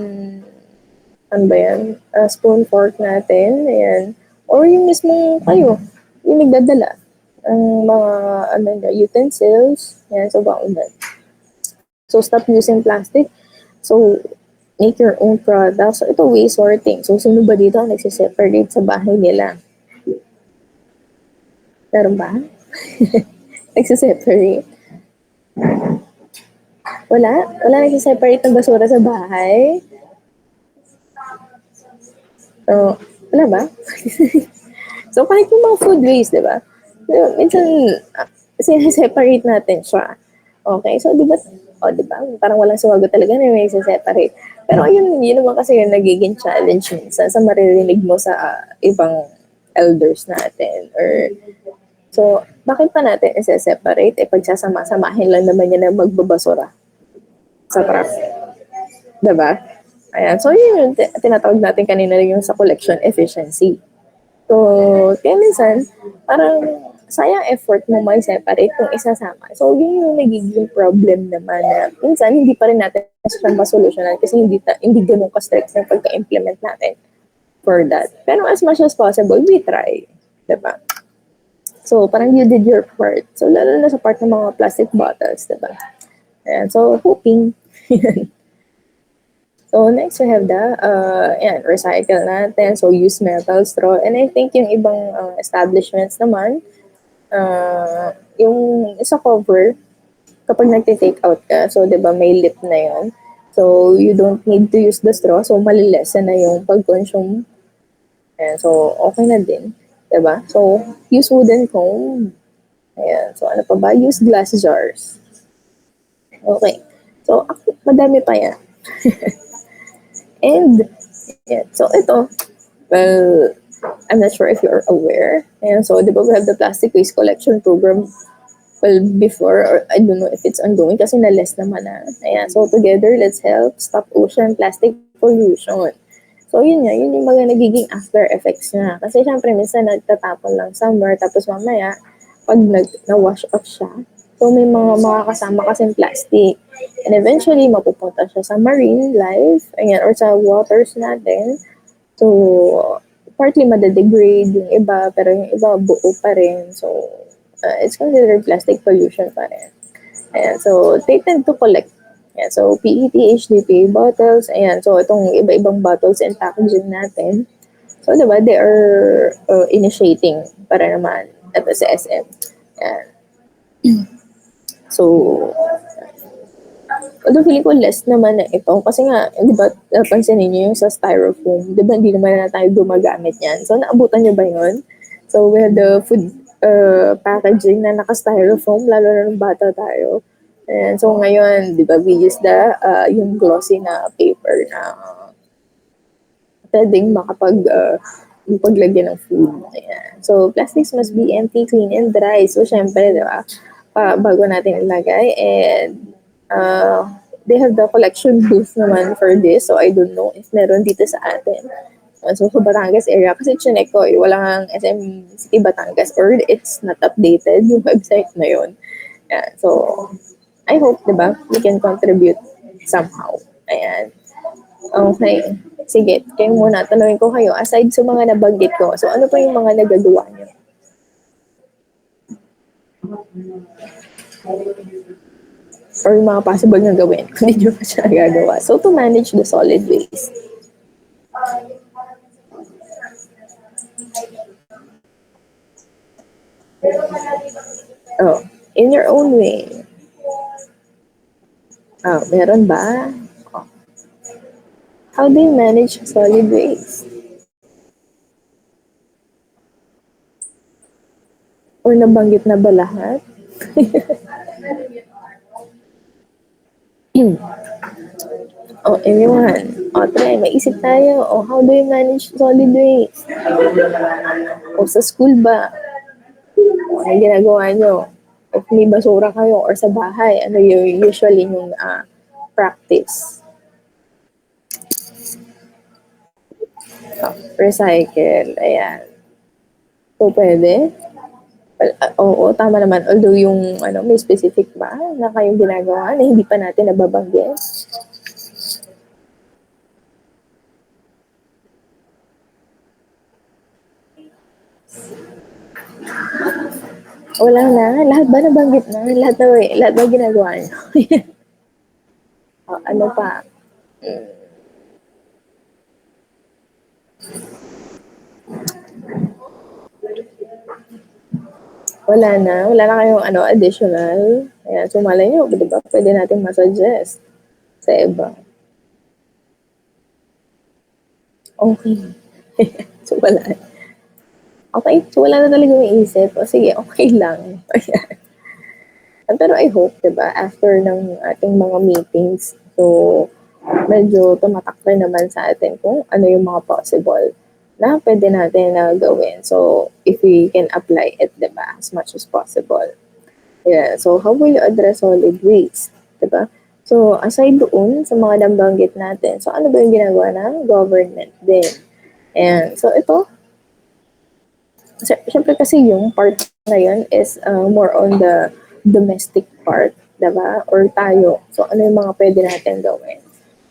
ano ba yan? Spoon, fork natin. Ayan. Or yung mismong kayo, yung nagdadala. Ang mga, ano na, utensils. Ayan, so baunan. So, stop using plastic. So, make your own products. So, ito, waste sorting. So, sino ba dito ang nagsiseparate sa bahay nila? Meron ba? Nagsiseparate? Wala? Wala nagsiseparate ng basura sa bahay? So, wala ba? So, kahit yung mga food waste, di ba? Minsan, sineseparate natin siya. Okay? So, di ba, di ba? Parang walang sumagot talaga na may separate. Pero yun naman kasi yung nagiging challenge minsan sa maririnig mo sa ibang elders natin. So, bakit pa natin i-separate? Pagsasama-samahin lang naman yan na magbabasura sa truck. Diba? Ayan. So, yun yung tinatawag natin kanina yung sa collection efficiency. So, kaya minsan, parang sayang effort mo mag-separate kung isasama. So, yun yung nagiging problem naman na minsan hindi pa rin natin siya masolusyonan kasi hindi ganun ka-strict yung pagka-implement natin for that. Pero as much as possible, we try. Diba? So, parang you did your part. So, lalo na sa part ng mga plastic bottles, diba? Ayan. So, hoping. So, next we have the, recycle natin. So, use metal straw. And I think yung ibang establishments naman, yung sa cover, kapag nagte-take out ka, so, di ba, may lip na yon. So, you don't need to use the straw. So, malilesen na yung pag-consume. Ayan, so, okay na din. Diba? So, use wooden comb. Ayan. So, ano pa ba? Use glass jars. Okay. So, madami pa yan. And, yeah. So, ito, well, I'm not sure if you're aware. And so, di ba, we have the plastic waste collection program before, or I don't know if it's ongoing kasi na-less naman na. Ayan. So, together, let's help stop ocean plastic pollution. So, yun yung mga nagiging after effects niya. Kasi, syempre, minsan nagtatapon lang somewhere, tapos mamaya, pag na-wash off siya, so, may mga makakasama kasing plastic. And eventually, mapupunta siya sa marine life, ayan, or sa waters natin. So, partly madadegrade yung iba, pero yung iba buo pa rin. So, it's considered plastic pollution pa rin. Ayan, so, they tend to collect. Ayan, so, PET, HDPE bottles. Ayan, so, itong iba-ibang bottles and packaging natin. So, diba, they are initiating para naman ito sa SM. Ayan. So, although feeling ko less naman na ito. Kasi nga, di ba, napansin ninyo yung sa styrofoam. Di ba, hindi naman na tayo gumagamit yan. So, naabutan nyo ba yun? So, we have the food packaging na naka-styrofoam, lalo na nung bata tayo. And so, ngayon, di ba, we use yung glossy na paper na pwedeng yung paglagyan ng food. Ayan. So, plastics must be empty, clean, and dry. So, syempre, di ba, bago natin ilagay. And, they have the collection booth naman for this. So, I don't know if meron dito sa atin. So, sa Batangas area. Kasi chinek ko, walang SM City Batangas or it's not updated yung website na yun. Yeah. So, I hope, di ba, we can contribute somehow. Ayan. Okay. Sige, kayo muna. Tanungin ko kayo, aside sa mga nabanggit ko, so ano pa yung mga nagagawa niyo? Or yung mga possible na gawin kung hindi nyo pa siya nagagawa. So, to manage the solid waste. Oh, in your own way. Oh, meron ba? Oh. How do you manage solid waste? Or nabanggit na ba lahat? Oh, everyone. Oh, try. Maisip tayo. Oh, how do you manage solid waste? O sa school ba? O, ano ginagawa nyo? If may basura kayo or sa bahay, ano yung usually yung practice? Recycle, ayan. So, pwede. Well, oo, tama naman. Although yung ano, may specific ba na kayong ginagawa na hindi pa natin nababanggit? Wala na. Lahat ba nabanggit na? Lahat ba ginagawa niyo? Ano pa? Hmm, wala na kayong ano, additional. Ayan, so malay nyo, di ba? Pwede natin masuggest sa iba. Okay. So wala. Okay, so wala na talaga may isip. O sige, okay lang. Ayan. Pero I hope, di ba, after ng ating mga meetings, so medyo tumatak rin naman sa atin kung ano yung mga possible na pwede natin na gawin. So, if we can apply it, di ba, as much as possible. Yeah. So, how will you address solid waste? Di ba? So, aside doon sa mga nabanggit natin, so ano ba yung ginagawa ng government din? And so, ito, syempre kasi yung part na yun is more on the domestic part, diba? Or tayo. So, ano yung mga pwede natin gawin?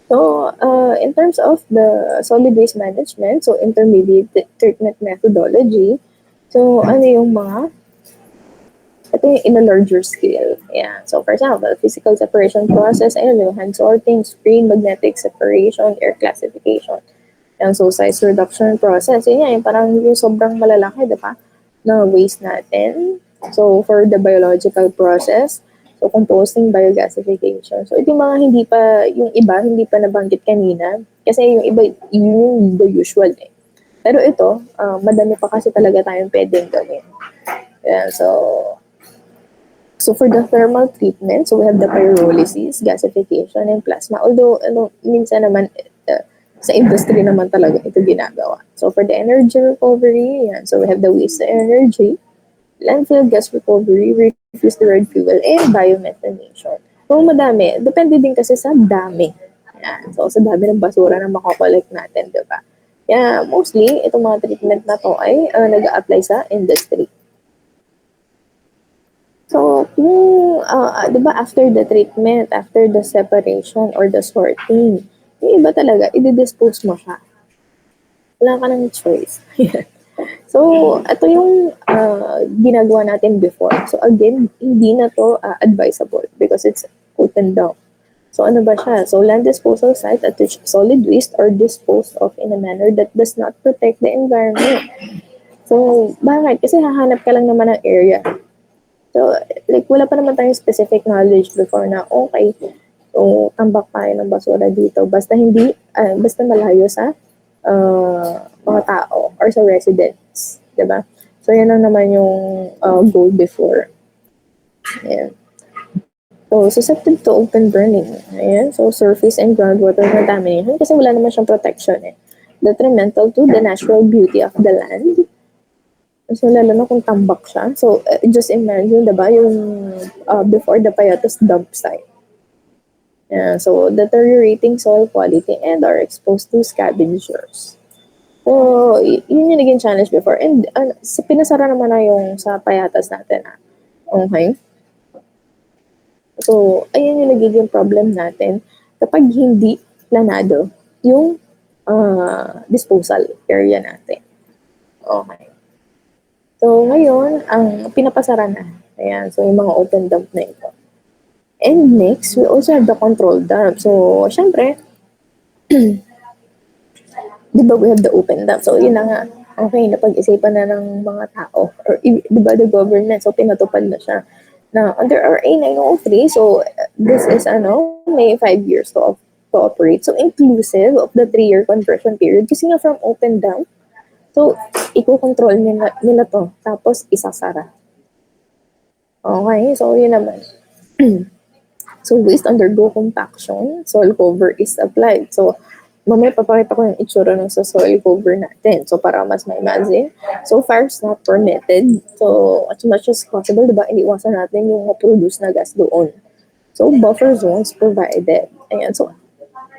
So, in terms of the solid waste management, so intermediate treatment methodology, so ano yung mga, ito yung in a larger scale. Yeah. So, for example, physical separation process, ayun yung hand sorting, screen, magnetic separation, air classification. Yan, so size reduction process, yun yan, yung parang yung sobrang malalaki, di ba, na waste natin. So, for the biological process, so composting, biogasification. So, ito yung mga yung iba, hindi pa nabanggit kanina. Kasi yung iba, yun yung the usual eh. Pero ito, madami pa kasi talaga tayong pwedeng gawin. Yan, so for the thermal treatment, so we have the pyrolysis, gasification, and plasma. Although, minsan naman, sa industry naman talaga ito ginagawa. So for the energy recovery, yan. So we have the waste to energy, landfill gas recovery, refuse derived fuel, and biomethanation. So madami. Depende din kasi sa dami. Yan. So sa dami ng basura na makokollect natin, di ba? Yeah, mostly, itong mga treatment na to ay nag-a-apply sa industry. So, kung, di ba, after the treatment, after the separation or the sorting, yung iba talaga, i-dispose mo siya. Wala ka ng choice. So, ito yung ginagawa natin before. So, again, hindi na to advisable because it's open down. So, ano ba siya? So, land disposal site at which solid waste are disposed of in a manner that does not protect the environment. So, bakit? Kasi hahanap ka lang naman ng area. So, like, wala pa naman tayong specific knowledge before na, okay, so, tambak tayo ng basura dito. Basta basta malayo sa mga tao or sa residents. Diba? So, yan lang naman yung goal before. Ayan. So, susceptible to open burning. Ayan. So, surface and groundwater contamination kasi wala naman siyang protection eh. Detrimental to the natural beauty of the land. So, lalo na kung tambak siya. So, just imagine, diba, yung before the Payatos dump site. Yeah, so, deteriorating soil quality and are exposed to scavengers. So, yun yung naging challenge before. And pinasara naman na yung sa Payatas natin. Okay? So, ayun yung nagiging problem natin kapag hindi planado yung disposal area natin. Okay. So, ngayon, ang pinapasara na. Ayan, so yung mga open dump na ito. And next, we also have the control dump. So, syempre, di ba we have the open dump? So, yun na nga. Okay, napag-isipan na ng mga tao. Or, di ba, the government, so pinatupad na siya. Na under RA 903, so this is may 5 years to operate. So, inclusive of the 3-year conversion period. Kasi nga from open dump, so, i-control nila to. Tapos, isasara. Okay, so yun naman. So, waste undergo compaction, soil cover is applied. So, mamaya papakita ko yung itsura ng sa soil cover natin. So, para mas ma-imagine. So, fire is not permitted. So, as much as possible, diba, iniwasan natin yung ma-produce na gas doon. So, buffer zones provided. Ayan, so,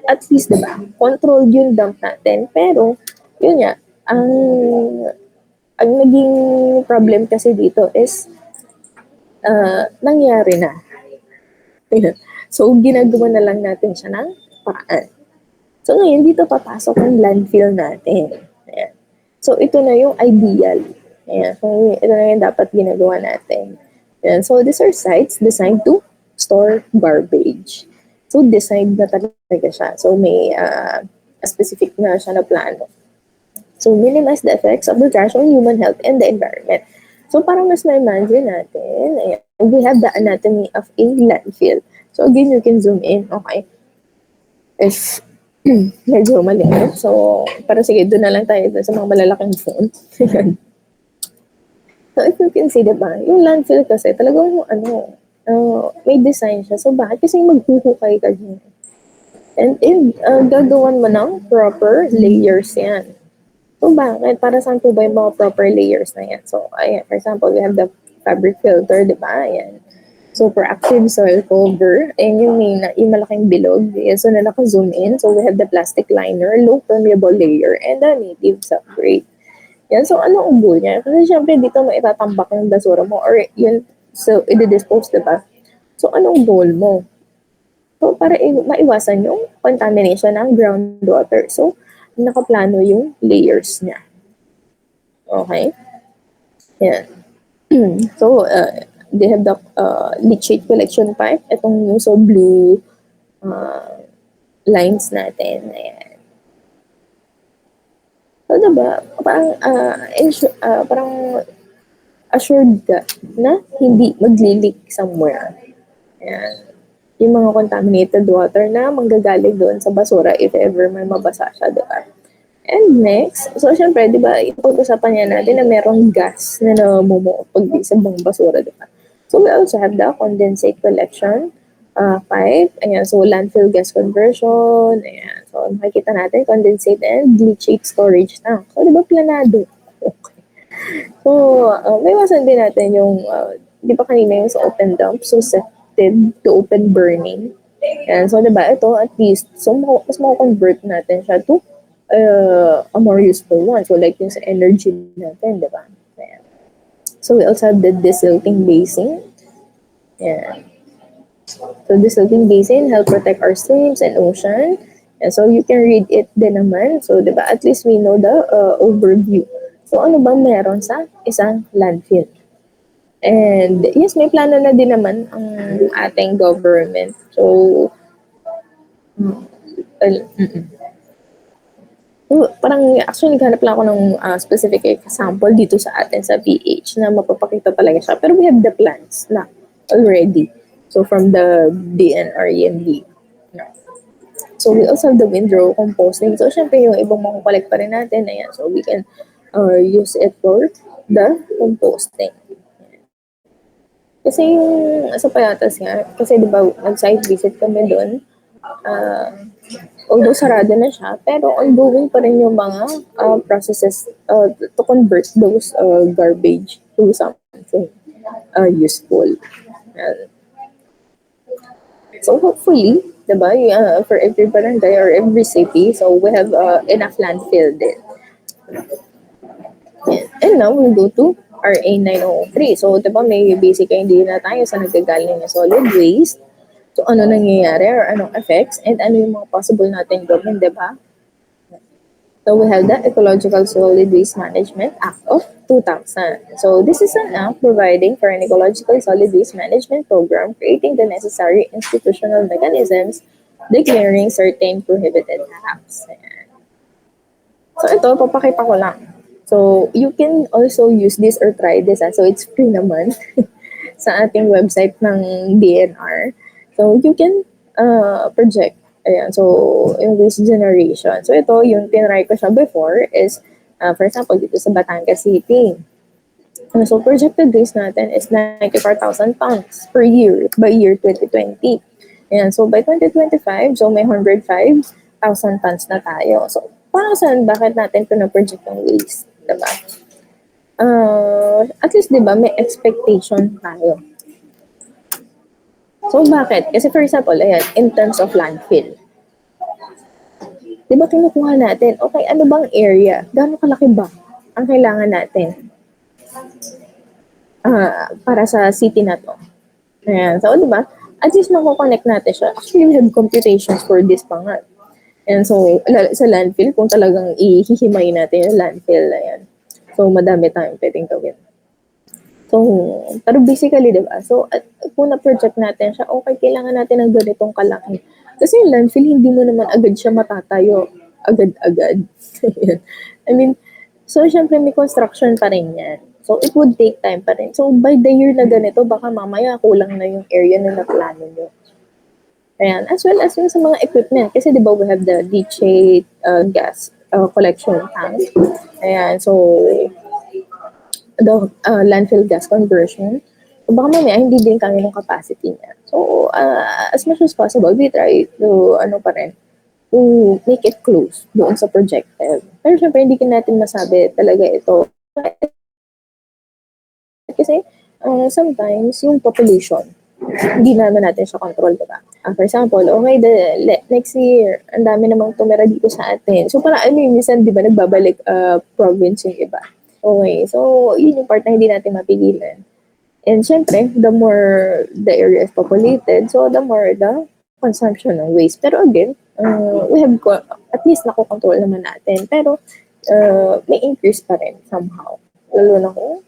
at least, diba, controlled yung dump natin. Pero, Yun nga, ang ang naging problem kasi dito is nangyari na. Ayun. So, ginagawa na lang natin siya ng paraan. So, ngayon, dito papasok ang landfill natin. Ayan. So, ito na yung ideal. Ayan. So, ito na yung dapat ginagawa natin. Ayan. So, these are sites designed to store garbage. So, designed na talaga siya. So, may specific na siya na plano. So, minimize the effects of the trash on human health and the environment. So, parang mas na-imagine natin, ayan, we have the anatomy of a landfill. So, again, you can zoom in, okay? If medyo malinaw. So, para sige, doon na lang tayo dun sa mga malalaking phone. So, if you can see, diba, yung landfill kasi, talagang, may design siya. So, bakit? Kasi maghuhukay ka dyan. And gagawan mo ng proper layers yan. So, bakit? Para saan po ba yung mga proper layers na yan? So, ayan, for example, we have the fabric filter, di ba? Ayan. Super active soil cover. Ayan yung malaking bilog. Ayan, so, na naka-zoom in. So, we have the plastic liner, low permeable layer, and the native substrate. Yan. So, ano ang goal niya? Kasi, syempre, dito mo itatambak yung basura mo or yun, so, i-dispose, di ba? So, anong goal mo? So, para maiwasan yung contamination ng groundwater. So, nakaplano yung layers niya. Okay? Yan. So, they have the leachate collection pipe. Itong yung so blue lines natin. Ayan. So, diba, parang assured ka na hindi magli-leak somewhere. Ayan. Yung mga contaminated water na manggagaling doon sa basura if ever may mabasa siya, di ba? And next, so syempre, di ba, ipag-usapan niya natin na merong gas na namumuo pag sa bang basura, di ba? So we also have the condensate collection pipe, ayan, so landfill gas conversion, ayan, so makikita natin condensate and leachate storage tank. So di ba planado? Okay. So, may iwasan din natin yung, di ba kanina yung sa open dump, so susceptible to open burning. And so, diba, ito at least, so mas mako-convert natin siya to a more useful one. So, like yung sa energy natin, diba? Ayan. So, we also have the desilting basin. Ayan. So, desilting basin help protect our streams and ocean. And so, you can read it din naman. So, diba, at least we know the overview. So, ano bang meron sa isang landfill? And yes, may plano na din naman ang ating government. So, parang actually naghanap lang ako ng specific example dito sa atin sa PH na mapapakita talaga siya. Pero we have the plans na already. So, from the DNR, EMD. So, we also have the windrow composting. So, syempre, yung ibang makukolect pa rin natin. Ayan. So, we can use it for the composting. Kasi yung sa Payatas nga, kasi di ba nag-site visit kami doon, although sarado na siya, pero ongoing pa rin yung mga processes to convert those garbage to something useful. So hopefully, di ba, for every barangay or every city, so we have enough landfill din. And now we'll go to RA 903. So, diba, may basic idea na tayo sa nagagaling na solid waste. So, ano nangyayari or anong effects and ano yung mga possible natin gawin, diba? So, we have the Ecological Solid Waste Management Act of 2000. So, this is an act providing for an ecological solid waste management program, creating the necessary institutional mechanisms, declaring certain prohibited acts. Ayan. So, ito, papakita ko lang. So, you can also use this or try this. So, it's free naman sa ating website ng DNR. So, you can project. Ayan. So, yung waste generation. So, ito, yung tinry ko siya before is, for example, dito sa Batangas City. So, projected waste natin is 94,000 pounds per year by year 2020. Ayan. So, by 2025, so may 105,000 tons na tayo. So, para saan, bakit natin pina-project ang waste? Diba? At least, diba, may expectation tayo. So, bakit? Kasi for example, ayan, in terms of landfill. Di ba kinukuha natin, okay, ano bang area? Gaano kalaki ba ang kailangan natin para sa city na to? Ayan. So, di ba? At least mako-connect natin siya. Actually, we have computations for this pa nga. And so, sa landfill, kung talagang ihihimay natin yung landfill na yan. So, madami tayong pwedeng gawin. So, pero basically, di ba? So, kung na-project natin siya, okay, kailangan natin ng ganitong kalaki. Kasi yung landfill, hindi mo naman agad siya matatayo. Agad-agad. I mean, so, syempre may construction pa rin yan. So, it would take time pa rin. So, by the year na ganito, baka mamaya kulang na yung area na naplano nyo. Ayan. As well as yung sa mga equipment. Kasi di ba we have the leachate gas collection tank. Ayan. So, the landfill gas conversion. So, baka mamaya hindi din kami ng capacity niya. So, as much as possible, we try to, to make it close doon sa projected. Pero syempre, hindi natin masabi talaga ito. Kasi, sometimes, yung population, hindi naman natin siya control, diba? For example, okay, next year, ang dami namang tumira dito sa atin. So, parang minsan, di ba, nagbabalik province yung iba. Okay, so, yun yung part na hindi natin mapigilan. And syempre, the more the area is populated, so the more the consumption ng waste. Pero again, we have, at least nakokontrol naman natin. Pero, may increase pa rin somehow. Lalo na kung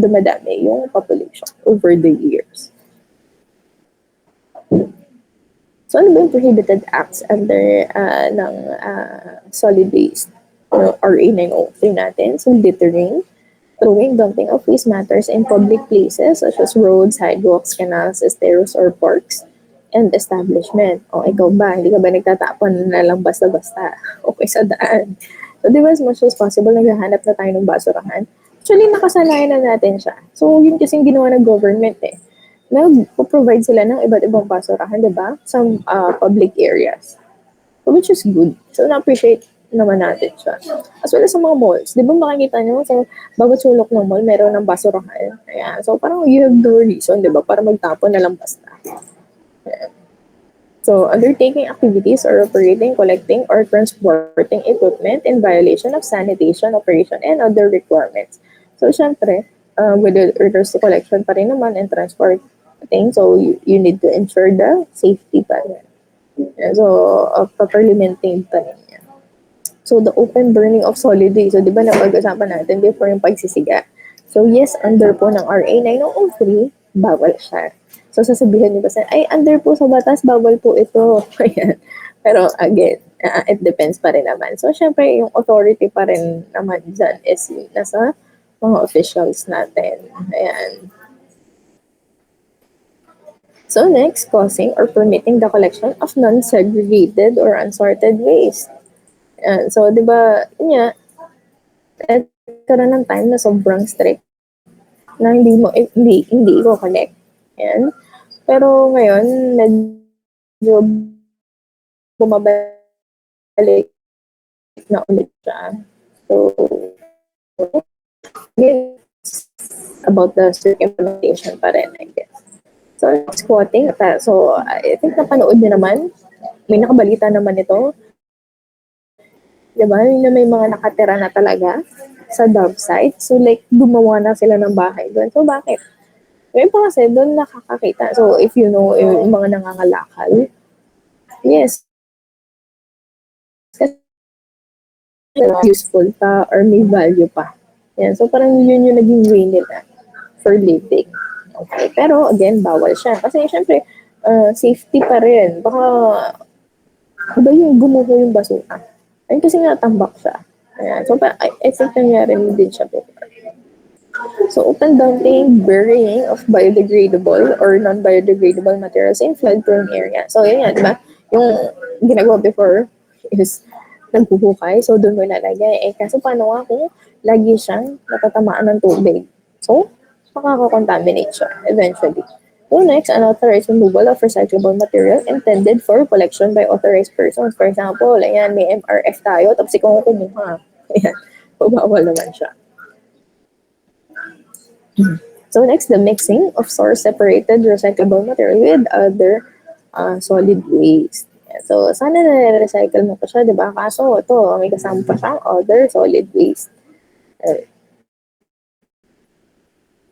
dumadami yung population over the years. So, ano ba yung prohibited acts under ng solid waste? RA 903 natin. So, littering, throwing, dumping of waste matters in public places such as roads, sidewalks, canals, esteros, or parks, and establishment. O, ikaw ba? Hindi ka ba nagtatapon na lang basta-basta? Okay, sa daan. So, di ba, as much as possible, naghahanap na tayo ng basurahan. Actually, nakasanayan na natin siya. So, yun kasing ginawa ng government eh. Nag-provide sila ng iba't ibang basurahan, di ba? Some public areas. So, which is good. So, na-appreciate naman natin siya. As well as sa mga malls. Di ba makikita nyo sa bawat sulok ng mall, meron ng basurahan. Ayan. So, parang you have no reason, di ba? Para magtapon na lang basta. Ayan. So, undertaking activities or operating, collecting, or transporting equipment in violation of sanitation, operation, and other requirements. So, syempre, with regards to collection pa rin naman and transporting, so you need to ensure the safety pa rin. So, properly maintained pa rin yan. So, the open burning of solid waste. So, di ba napag-usapan natin before yung pagsisiga? So, yes, under po ng RA 903, bawal siya. So, sasabihin niyo ba ay, under po sa batas, bawal po ito. Ayan. Pero, again, it depends pa rin naman. So, syempre, yung authority pa rin naman dyan is nasa mga officials natin. Ayan. So next, causing or permitting the collection of non-segregated or unsorted waste. So, di ba, karoon ng time na sobrang strict na hindi ko collect. Yan. Pero ngayon, medyo bumabalik na ulit siya. So, about the strict implementation pa rin, I guess. So, squatting. So, I think napanood niyo naman. May nakabalita naman ito. Diba? Yung may mga nakatira na talaga sa dump site. So, like, gumawa na sila ng bahay doon. So, bakit? Yung pa kasi doon nakakakita. So, if you know, yung mga nangangalakal, yes. Kasi useful pa or may value pa. Yan. So, parang yun yung naging way nila for living. Okay. Pero, again, bawal siya. Kasi, syempre, safety pa rin. Baka, iba yung gumuho yung basura. Ayun kasi natambak siya. Ayan. So, I think nangyari din siya before. So, open dumping, burying of biodegradable or non-biodegradable materials in flood-prone area. So, yun yan, di ba? Yung ginagawa before is naghuhukay. So, doon mo ilalagay. Kaso paano nga kung lagi siyang natatamaan ng tubig? So, makakakontaminate siya eventually. So next, unauthorized removal of recyclable material intended for collection by authorized persons. For example, ayan, may MRF tayo, tapos ikaw kumuha. Ayan, bawal naman siya. So next, the mixing of source-separated recyclable material with other solid waste. So, sana na-recycle mo pa siya, di ba? Kaso, ito, may kasama pa siyang other solid waste. Uh,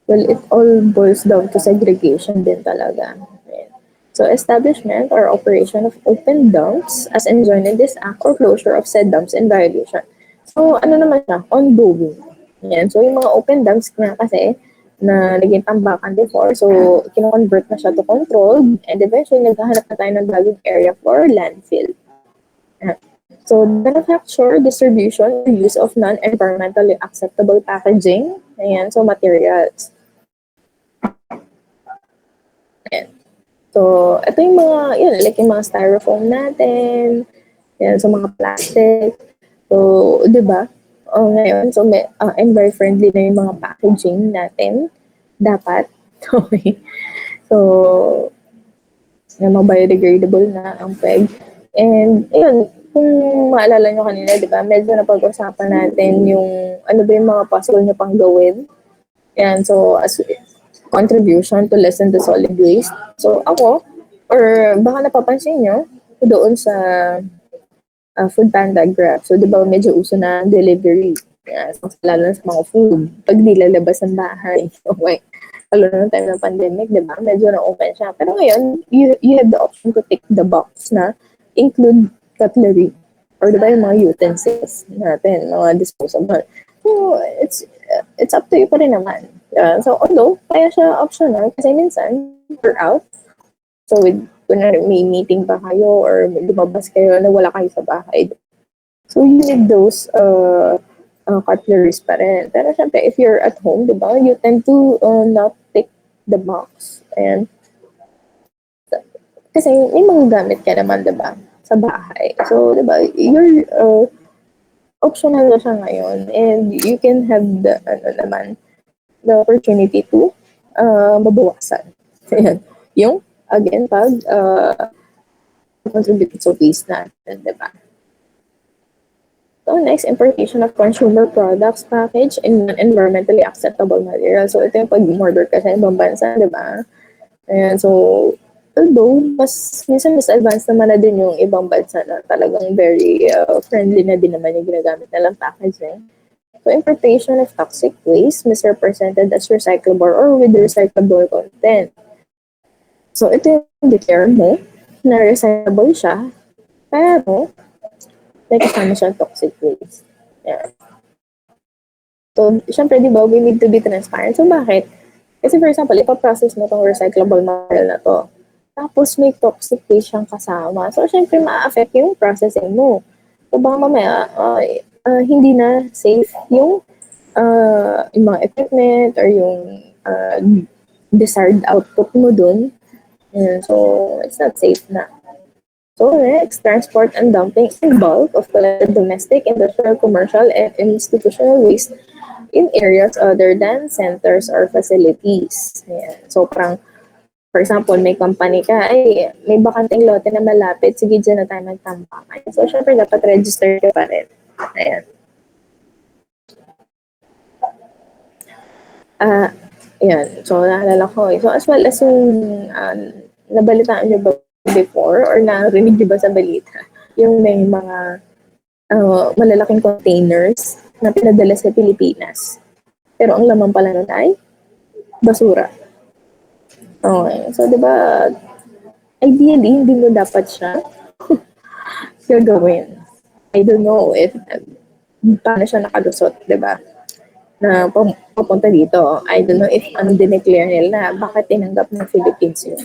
well, it all boils down to segregation din talaga. Ayan. So, establishment or operation of open dumps as enjoined in this act or closure of said dumps in violation. So, ano naman siya? Ongoing. Ayan. So, yung mga open dumps nga kasi, na naging tambakan before. So, kino-convert na siya to controlled and eventually naghahanap na tayo ng bagong area for landfill. So, manufacture, distribution, or use of non-environmentally acceptable packaging. Ayan, so materials. Ayan. So, ito yung mga, yun, like yung mga styrofoam natin. Ayan, so mga plastic. So, di ba? Ngayon, so may, environment-friendly na yung mga packaging natin. Dapat. Okay. So, na biodegradable na ang peg. And, yun, kung maalala nyo kanina, di ba, medyo napag-usapan natin yung, ano ba yung mga possible nyo pang gawin. Yan, so, as contribution to lessen the solid waste. So, ako, or baka napapansin nyo, doon sa Food Panda, Grab. So, di ba, medyo uso na delivery. Yan, so, lalo na sa mga food. Pag nilalabas ng bahay. Okay. Lalo na time ng pandemic, di ba? Medyo na-open siya. Pero ngayon, you have the option to tick the box na include cutlery. Or di ba yung mga utensils natin, mga disposable. So, it's up to you pa rin naman. So, although, kaya siya optional kasi minsan, you're out. So, with kunwari may meeting pa kayo or lumabas kayo na wala kayo sa bahay. So, you need those cutleries pa rin. Pero syempre, if you're at home, di ba, you tend to not tick the box. And kasi may mga gamit ka naman, di ba, sa bahay. So, di ba, you're optional na siya ngayon and you can have the, the opportunity to mabawasan. Ayan. Yung, again, pag contribute sa waste natin, di ba? So next, importation of consumer products packaged in non-environmentally acceptable material. So ito yung pag-order ka sa ibang bansa, di ba? Ayan, so although, minsan mas advanced naman na din yung ibang bansa na talagang very friendly na din naman yung ginagamit nilang packaging. So importation of toxic waste misrepresented as recyclable or with recyclable content. So ito yung declare mo na recyclable siya, pero may kasama siyang toxic waste. Yeah. So, syempre, di ba, we need to be transparent. So, bakit? Kasi, for example, ipaprocess mo tong recyclable material na to. Tapos, may toxic waste siyang kasama. So, syempre, ma-affect yung processing mo. So, baka mamaya, hindi na safe yung mga equipment or yung desired output mo dun. So, it's not safe na. So next, transport and dumping in bulk of collected domestic, industrial, commercial, and institutional waste in areas other than centers or facilities. Ayan. So parang, for example, may company ka, ay, may bakanting lote na malapit, sige dyan na tayo magtambakan. So syempre dapat register ka pa rin. Ayan. Ayan. So naalala ko. So as well as yung nabalitaan nyo ba before or narinig niyo ba sa balita yung may mga malalaking containers na pinadala sa Pilipinas pero ang laman pala nun ay basura. Okay. So, di ba, ideally, hindi mo dapat siya gagawin. I don't know if paano siya nakalusot, di ba? Na papunta dito. I don't know if dineclare nila na bakit tinanggap ng Philippines yun.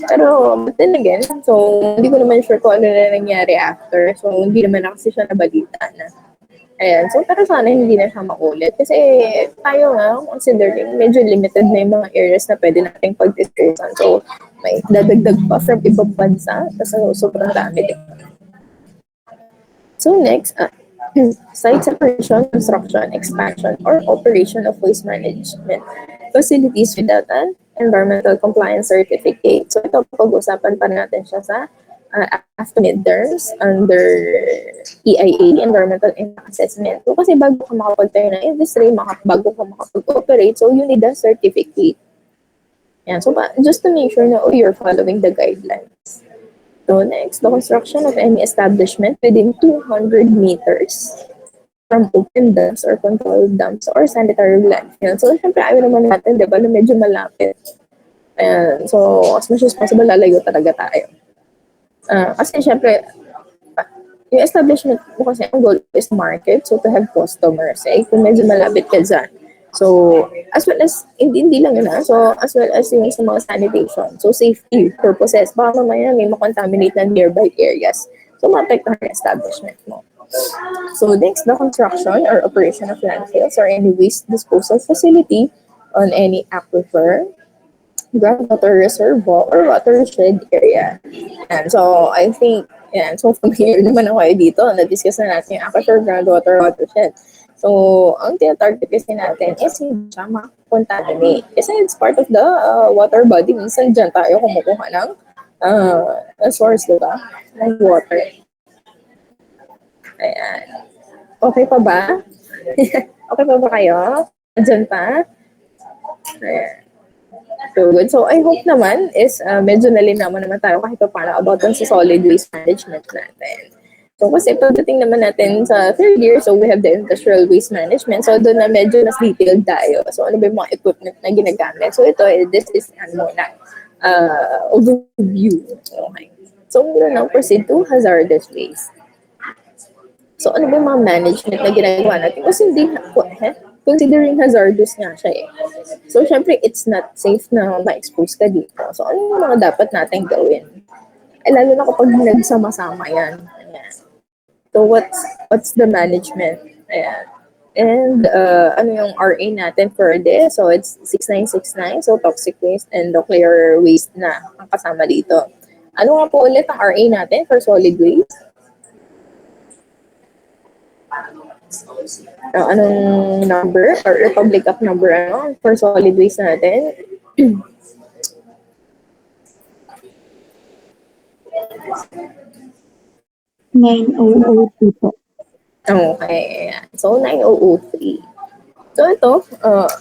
Pero, but then again, so, hindi ko naman sure kung ano na nangyari after. So, hindi naman na kasi siya nabalita na. Ayan. So, pero sana hindi na siya maulit. Kasi tayo nga, considering medyo limited na yung mga areas na pwede nating pag-dispersan. So, may dadagdag pa from ibang bansa. Tapos sobrang dami din. So, next, site separation, construction, expansion, or operation of waste management facilities without an environmental compliance certificate. So ito, pag-usapan pa natin siya sa after midterms under EIA, Environmental Impact Assessment. So kasi bago ka makapagtayo ng industry, bago ka makapag-operate, so you need a certificate. Yan. So just to make sure na you're following the guidelines. So next, the construction of any establishment within 200 meters from open dams or controlled dams or sanitary landfill. So, syempre, ayaw naman natin, di ba, na medyo malapit. Ayan. So, as much as possible, lalayo talaga tayo. Kasi, syempre, yung establishment mo kasi, ang goal is market. So, to have customers. Kung medyo malapit ka dyan. So, as well as, hindi lang yun so, as well as yung sa mga sanitation. So, safety purposes. Baka mamaya may makontaminate na nearby areas. So, maapektuhan yung establishment mo. So next, the construction or operation of landfills or any waste disposal facility on any aquifer, groundwater reservoir, or watershed area. And so I think, so familiar naman ako dito. Na-discuss na natin yung aquifer, groundwater, watershed. So, ang tinatarget kasi natin is hindi siya makakontaminate. Kasi it's part of the water body. Minsan dyan tayo kumukuha ng source, diba? Ng water. Ayan. Okay pa ba? Okay pa ba kayo? Diyan pa? Ayan. So, good. So, I hope naman is medyo nalinaman naman tayo kahit pa paano about sa solid waste management natin. So, kasi pagdating naman natin sa third year, so we have the industrial waste management. So, doon na medyo mas detailed tayo. So, ano ba yung mga equipment na ginagamit? So, this is overview. Okay. So, we'll now proceed to hazardous waste. So, ano ba yung mga management na ginagawa natin? Kasi hindi, considering hazardous nga siya So, syempre, it's not safe na ma-expose ka dito. So, ano yung mga dapat natin gawin? Lalo na kapag nagsama-sama yan. Ayan. So, what's the management? Ayan. And, ano yung RA natin for this? So, it's 6969. So, toxic waste and nuclear waste na ang kasama dito. Ano nga po ulit ang RA natin for solid waste? Anong number or Republic of number for solid waste natin? 9003 po. Okay. So, 9003. So, ito,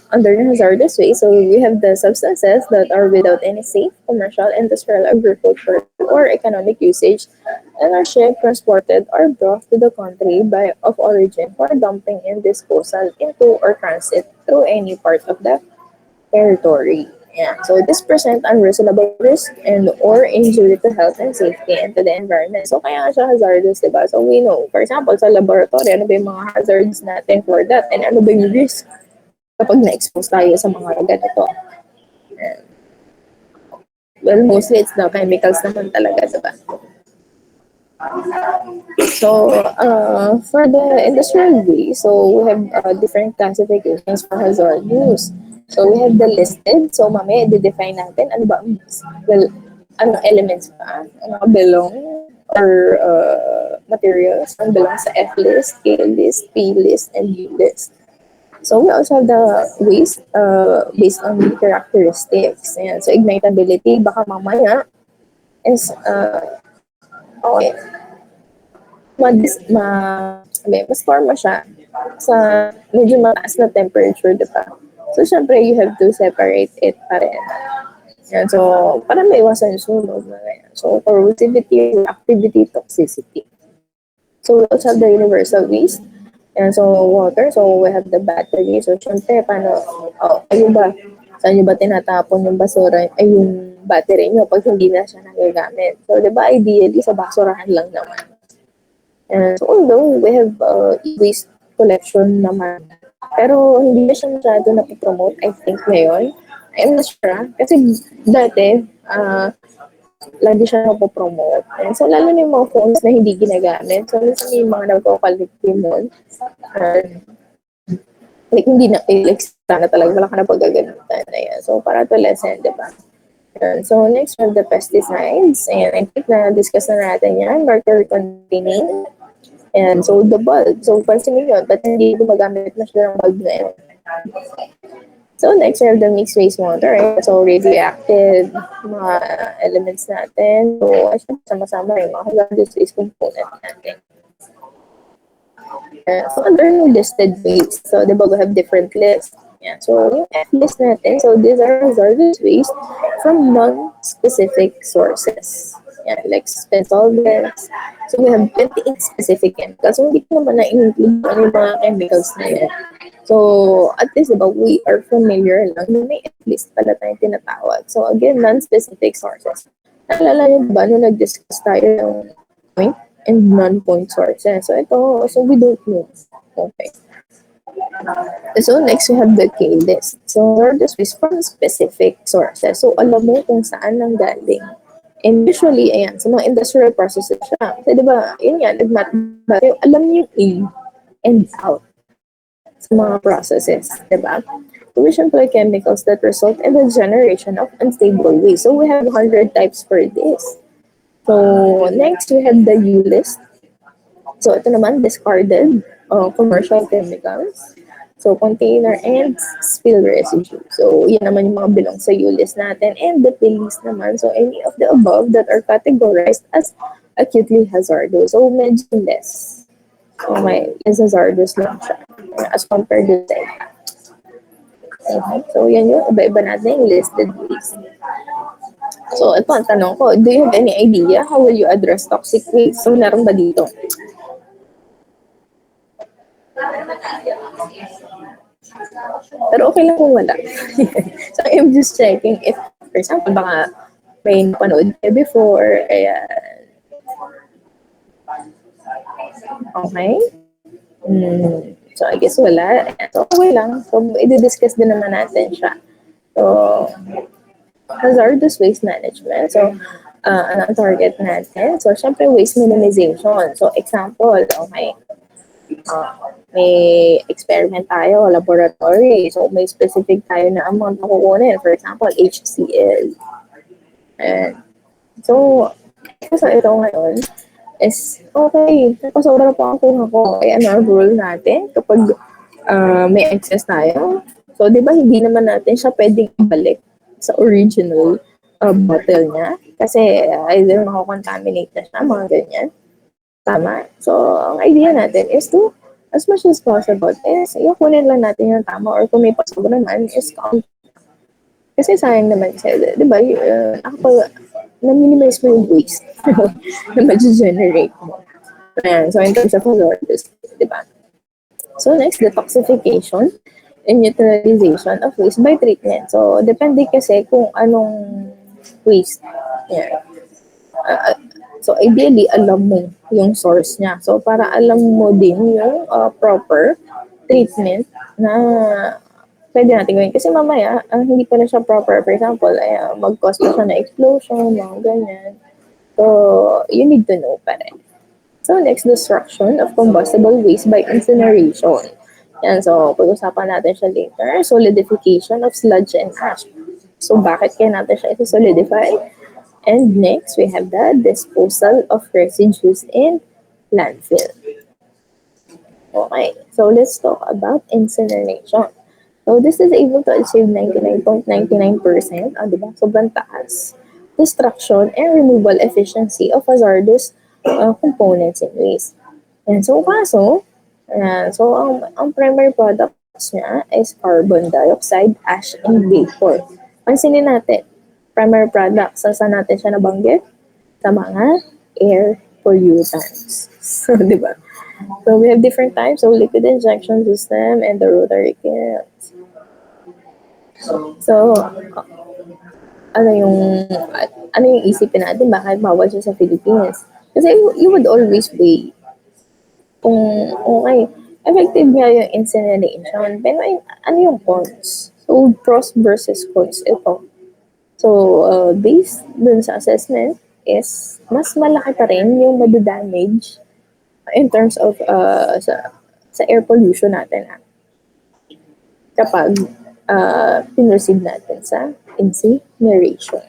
under the hazardous waste, so we have the substances that are without any safe, commercial, industrial, agricultural, or economic usage and are shipped, transported, or brought to the country of origin for dumping and disposal into or transit through any part of the territory. Yeah. So this present unreasonable risk and or injury to health and safety and to the environment. So kaya nga siya hazardous, diba? So we know, for example, sa laboratory, ano ba yung mga hazards natin for that? And ano ba yung risk kapag na-expose tayo sa mga ganito? And, well, mostly it's the chemicals naman talaga, diba? So, for the industrial waste, so we have different classifications for hazardous. So, we have the listed. So, mamaya, i-define natin ano ba, well, anong elements pa, ano belong, or materials, ano belong sa F list, K list, P list, and U list. So, we also have the waste based on the characteristics. Ayan. So, ignitability, baka mamaya is, okay, mas-store mo siya sa medyo mataas na temperature, di ba? So, syempre, you have to separate it pa rin. Yan. So, para maiwasan yung sunog. So, corrosivity, activity, toxicity. So, we also have the universal waste. And so, water. So, we have the battery. So, syempre, paano, ayun ba, saan nyo ba tinatapon yung basura, ay yung battery nyo pag hindi na siya nagagamit? So, di ba, ideally, sa basurahan lang naman. And so, although we have waste collection naman, pero hindi na siya masyado napipromote, I think, ngayon. I'm not sure. Kasi dati, lagi siya napopromote. And so, lalo na yung mga phones na hindi ginagamit. So, minsan yung mga nagko-collect mo, like, hindi na, like, sana talaga, wala ka na pagagamitan na yan. So, para to lessen, di ba? So, next, we have the pesticides. And I think na-discuss na natin yan. Mercury containing. And so, the bulb. So, pansin nyo yun, but hindi gumagamit na siya ng bulb na yun. So, next, we have the mixed wastewater. Right? So, radioactive, mga elements natin. So, ay sama-sama yung mga hazardous waste component natin. So, under yung listed waste. So, di ba, we have different lists. Yeah. So, yung F list natin. So, these are hazardous waste from non-specific sources. Yan, like spent solvents. So we have 28 specific chemicals. So hindi ko naman na-include ano yung mga chemicals na yun. So at least diba, we are familiar lang na may at least pala tayong tinatawag. So again, non-specific sources. Naalala niyo ba nung nag-discuss tayo ng point and non-point sources? So ito, so we don't know. Okay. So next, we have the K-list. So this is from specific sources. So alam mo kung saan nang galing. And usually, ayan, sa mga industrial processes siya. So di ba, yun yan, nag-matter, alam niyo yung in and out sa mga processes, di ba? So we should employ chemicals that result in the generation of unstable waste. So we have 100 types for this. So next, we have the U list. So ito naman, discarded commercial chemicals. So, container and spill residue. So, yan naman yung mga belong sa U-list natin. And the P-list naman. So, any of the above that are categorized as acutely hazardous. So, medyo less. Okay, less hazardous lang siya as compared to the okay. So, yan yung iba-iba natin yung listed waste. So, ito ang tanong ko. Do you have any idea how will you address toxic waste? So, meron ba dito? Pero okay lang kung wala. So, I'm just checking if, for example, baka may napanood kayo before, kaya, okay. So, I guess wala. So, okay lang. So, i-discuss din naman natin siya. So, hazardous waste management. So, ano ang target natin? So, syempre, waste minimization. So, example, okay. May experiment tayo, laboratory. So, may specific tayo na amount na kukunin. For example, HCl. And, so ito ngayon is, okay, napasobra pa ang kuha ko. Kaya ano, rule natin, kapag may excess tayo, so, di ba, hindi naman natin siya pwedeng ibalik sa original bottle niya. Kasi, either makakontaminate na siya, mga ganyan. Tama. So, ang idea natin is to, as much as possible, is kunin lang natin yung tama or kung may pasobra naman, is count. Kasi sayang naman kasi, di ba, na-minimize mo yung waste na ma-generate mo. Ayan, so in terms of hazardous, di ba? So next, detoxification and neutralization of waste by treatment. So, depende kasi kung anong waste. Yeah. So, ideally, alam mo yung source niya. So, para alam mo din yung proper treatment na pwede natin gawin. Kasi mamaya, hindi pa na siya proper. For example, mag-cause pa siya na explosion, mga ganyan. So, you need to know pa rin. So, next, destruction of combustible waste by incineration. Yan, so, pag-usapan natin siya later. Solidification of sludge and ash. So, bakit kaya natin siya ito-solidify? And next, we have the disposal of residues in landfill. Okay, so let's talk about incineration. So this is able to achieve 99.99%, diba? Sobrang taas. Destruction and removal efficiency of hazardous components in waste. And so kaso, ang primary products niya is carbon dioxide, ash, and vapor. Pansinin natin, primary products, saan natin siya nabanggit? Sa mga air pollutants. So, di ba? So, we have different types of liquid injection system and the rotary kilns. So, ano yung isipin natin? Bakit bawal siya sa Philippines? Kasi you would always weigh kung, okay, effective nga yung incineration, pero ano yung cons? So, pros versus cons ito. So, based dun sa assessment is mas malaki pa rin yung madadamage in terms of sa air pollution natin kapag pinreceive natin sa incineration.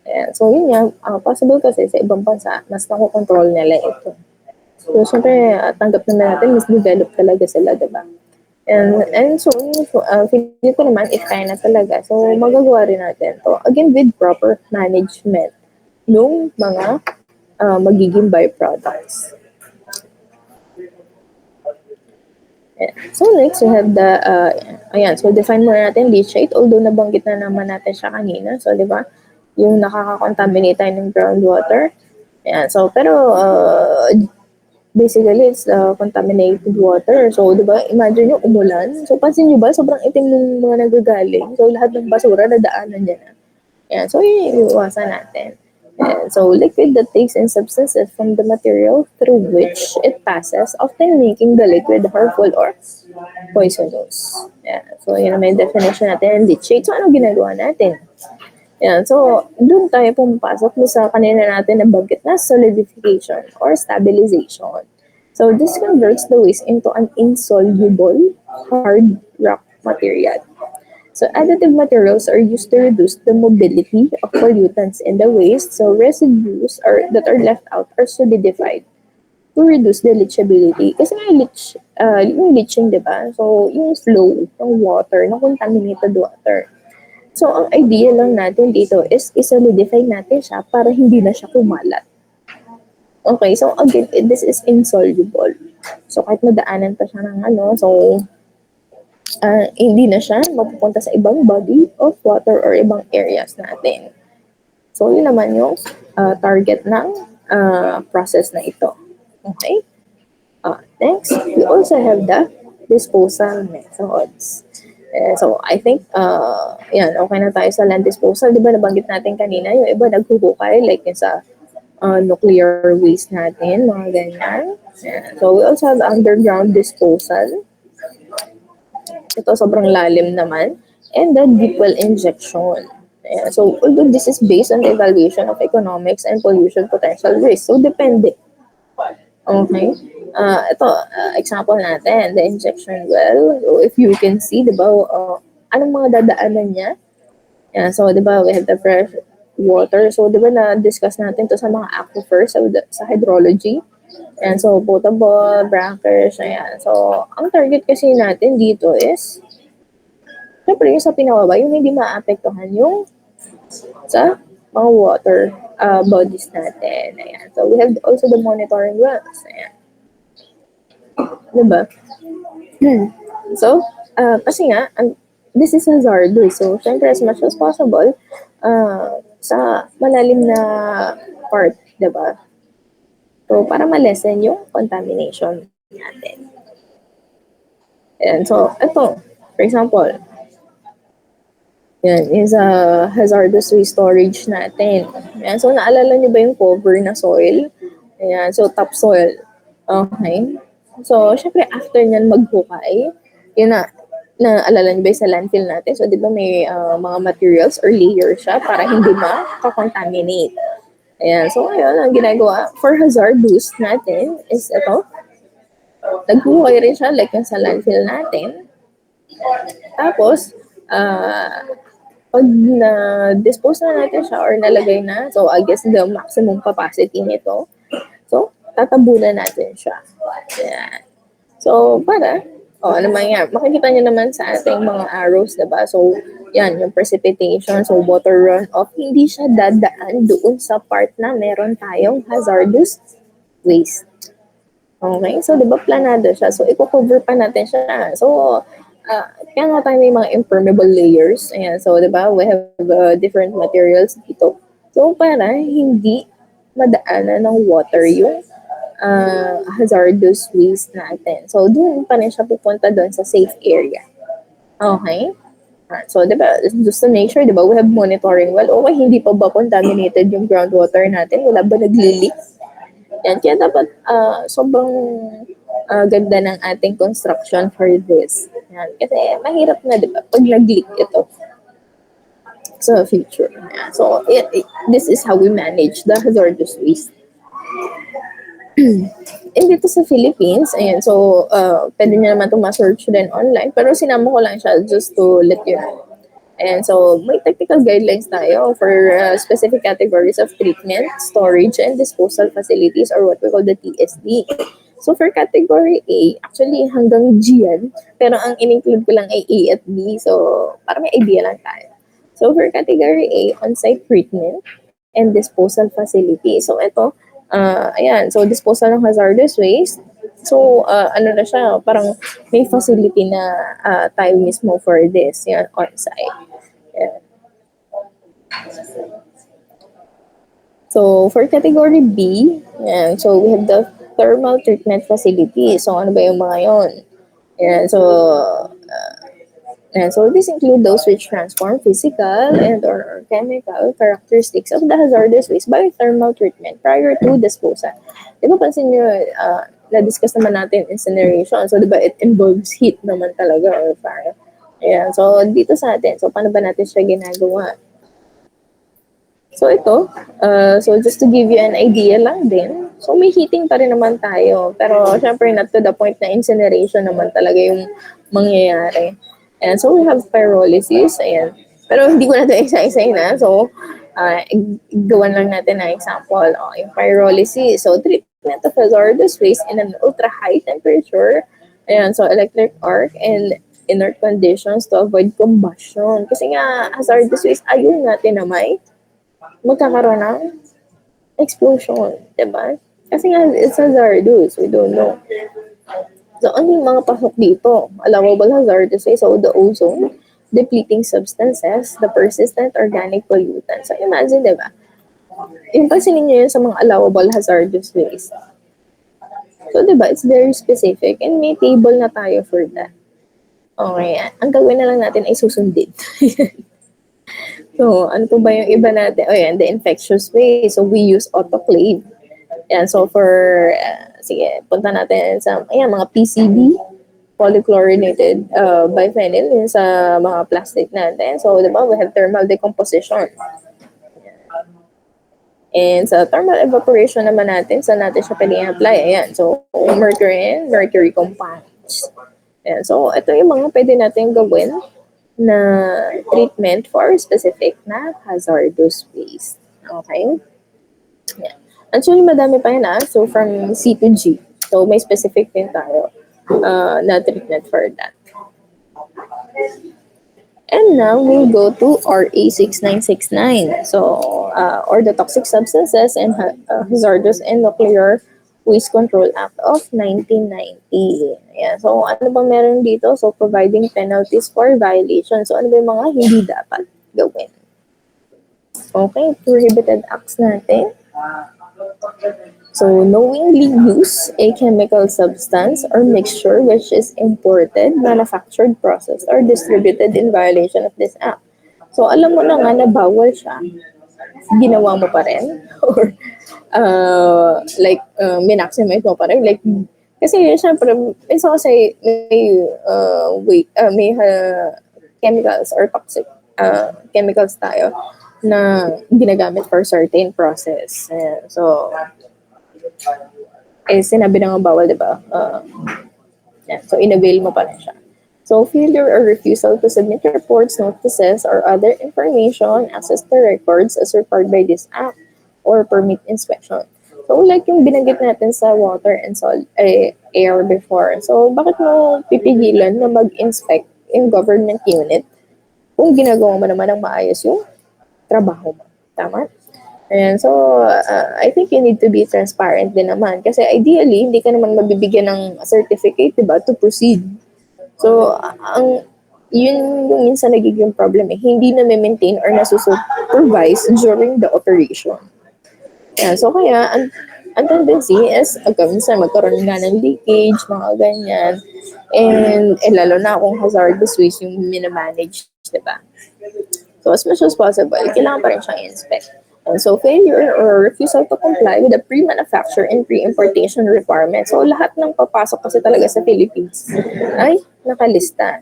Ayan. So, yun nga, possible kasi sa ibang bansa, mas nakokontrol nila ito. So, syempre, tanggap naman natin, mas develop talaga sila, diba? And so, feeling ko naman, if kaya na talaga, so magagawa rin natin to. Again, with proper management ng mga magiging byproducts. Yeah. So, next, we have the, so define muna natin leachate, although nabanggit na naman natin siya kanina. So, di ba, yung nakaka-contaminate tayo ng groundwater. Ayan, so pero basically it's contaminated water. So, di ba, imagine yung umulan. So, pansin nyo ba, sobrang itim ng mga nagagaling. So, lahat ng basura nadaanan niya na. Ayan, so yun yung iwasan natin. And so, liquid that takes in substances from the material through which it passes, often making the liquid harmful or poisonous. Yeah. So, yun ang may definition natin ng leachate. So, ano ginagawa natin? Yan. So, doon tayo pumapasok sa kanina natin nabanggit na solidification or stabilization. So, this converts the waste into an insoluble hard rock material. So, additive materials are used to reduce the mobility of pollutants in the waste. So, residues that are left out are solidified to reduce the leachability. Kasi nga yung leaching, di ba? So, yung flow ng water, ng contaminated water. So, ang idea lang natin dito is isolidify natin siya para hindi na siya kumalat. Okay, so again, this is insoluble. So, kahit madaanan pa siya ng hindi na siya mapupunta sa ibang body of water or ibang areas natin. So, yun naman yung target ng process na ito. Okay? Next, we also have the disposal methods. So, I think, yan, okay na tayo sa land disposal. Di ba, nabanggit natin kanina, yung iba naghuhukay, like yung sa nuclear waste natin, mga ganyan. Yan. So, we also have underground disposal. Ito, sobrang lalim naman. And the deep well injection. Yan. So, although this is based on the evaluation of economics and pollution potential risk. So, depende. Okay. Ito, example natin, the injection well. So, if you can see, di ba, anong mga dadaanan niya? Yeah, so, di ba, we have the fresh water. So, di ba, na-discuss natin to sa mga aquifers sa hydrology. And so, potable, brackers, ayan. So, ang target kasi natin dito is, syempre, yung sa pinababa, yung hindi maapektuhan yung sa mga water bodies natin. Ayan. So, we have also the monitoring wells. Ayan. Diba? So, kasi nga, this is hazardous. So, syempre, as much as possible, sa malalim na part, diba? So, para ma-lessen yung contamination natin. And so, ito, for example, yan, is a hazardous waste storage natin. Yan, so, naalala nyo ba yung cover na soil? Ayan, so, topsoil. Okay. So, syempre, after nyan maghukay, yun naalala nyo ba yung sa landfill natin? So, di ba may mga materials or layer siya para hindi makakontaminate. Ayan, so ngayon, ang ginagawa for hazardous natin is ito. Naghuhukay rin siya like yung sa landfill natin. Tapos, pag na-dispose na natin siya or nalagay na, so I guess the maximum capacity nito, so tatabunan natin siya. Ayan. So, ano man yan, makikita nyo naman sa ating mga arrows, diba? So, yan, yung precipitation, so water runoff, hindi siya dadaan doon sa part na meron tayong hazardous waste. Okay? So, diba, planado siya. So, i-cover pa natin siya. So, kaya nga tayo may mga impermeable layers. Ayan, so, diba, we have different materials dito. So, para hindi madaanan ng water yung hazardous waste natin. So, doon pa rin siya pupunta doon sa safe area. Okay? So, diba, just to make sure, diba, we have monitoring well. Okay, hindi pa ba contaminated yung groundwater natin? Wala ba nagli-leak? Yan, kaya dapat sobrang ganda ng ating construction for this. Yan, kasi mahirap na, diba, pag nag-leak ito sa future. Yan. So, this is how we manage the hazardous waste. And dito sa Philippines, ayan, so, pwede nyo naman itong ma-search din online, pero sinama ko lang siya just to let you know. And so, may technical guidelines tayo for specific categories of treatment, storage, and disposal facilities, or what we call the TSD. So, for category A, actually hanggang G yan, pero ang in-include ko lang ay A at B, so, para may idea lang tayo. So, for category A, on-site treatment and disposal facility. So, ito, ayan, so disposal ng hazardous waste. So, ano na siya, parang may facility na tayo mismo for this, yan, on-site. Yan. So, for category B, yan, so we have the thermal treatment facility. So, ano ba yung mga yon? Yan, so, and so this include those which transform physical and or chemical characteristics of the hazardous waste by thermal treatment prior to disposal. Di ba pansin nyo, na-discuss naman natin incineration. So, di ba, it involves heat naman talaga or fire. Ayan, so dito sa atin, so paano ba natin siya ginagawa? So ito, so just to give you an idea lang din, so may heating pa rin naman tayo. Pero syempre not to the point na incineration naman talaga yung mangyayari. And so we have pyrolysis, ayan. Pero hindi ko na ito isa-isahin na. So, gawan lang natin na example. Yung pyrolysis, so treatment of hazardous waste in an ultra-high temperature. Ayan, so electric arc and inert conditions to avoid combustion. Kasi nga, hazardous waste, ayun natin na may magkakaroon ng explosion, diba? Kasi nga, it's hazardous. We don't know. So, ano yung mga pasok dito? Allowable hazardous waste, so the ozone, depleting substances, the persistent organic pollutants. So, imagine, diba? Yung pansinin nyo yun sa mga allowable hazardous waste. So, diba, it's very specific and may table na tayo for that. Okay, ang gagawin na lang natin ay susundin. So, ano po ba yung iba natin? Oh, yan, the infectious waste. So, we use autoclave. Yan, so for, sige, punta natin sa, ayan, mga PCB, polychlorinated biphenyl, yun sa mga plastic natin. So, di ba, we have thermal decomposition. And sa thermal evaporation naman natin, saan natin siya pwede apply? Ayan, so, mercury and mercury compounds. Ayan, so, ito yung mga pwede natin gawin na treatment for specific na hazardous waste. Okay? Yeah. Actually, madami pa yan So, from C to G. So, may specific din tayo na treatment for that. And now, we'll go to RA 6969. So, or the Toxic Substances and Hazardous and Nuclear Waste Control Act of 1990. Yeah. So, ano ba meron dito? So, providing penalties for violations. So, ano ba yung mga hindi dapat gawin? Okay, prohibited acts natin. So, knowingly use a chemical substance or mixture which is imported, manufactured, processed, or distributed in violation of this act. So, alam mo na nga na bawal siya. Ginawa mo pa rin? Or, minaximize mo pa rin? Like, kasi, syempre, minsan kasi may chemicals or toxic chemicals tayo na ginagamit for certain process. So, sinabi na nga bawal, di ba? So, inavail mo pa rin siya. So, failure or refusal to submit reports, notices, or other information, access to records as required by this act, or permit inspection. So, like yung binanggit natin sa water and air before. So, bakit mo pipigilan na mag-inspect yung government unit kung ginagawa mo naman ng maayos yung trabaho mo? Tama? And so, I think you need to be transparent din naman. Kasi ideally, hindi ka naman mabibigyan ng certificate, diba, to proceed. So, yun yung minsan nagiging problem hindi na maintain or nasusupervise during the operation. Yeah, so kaya, ang tendency is, minsan magkaroon nga ng leakage, mga ganyan. And lalo na kung hazardous waste yung minamanage, diba? So, as much as possible, kailangan pa rin siyang inspect. And so, failure or refusal to comply with the pre-manufacture and pre-importation requirements. So, lahat ng papasok kasi talaga sa Philippines ay nakalista.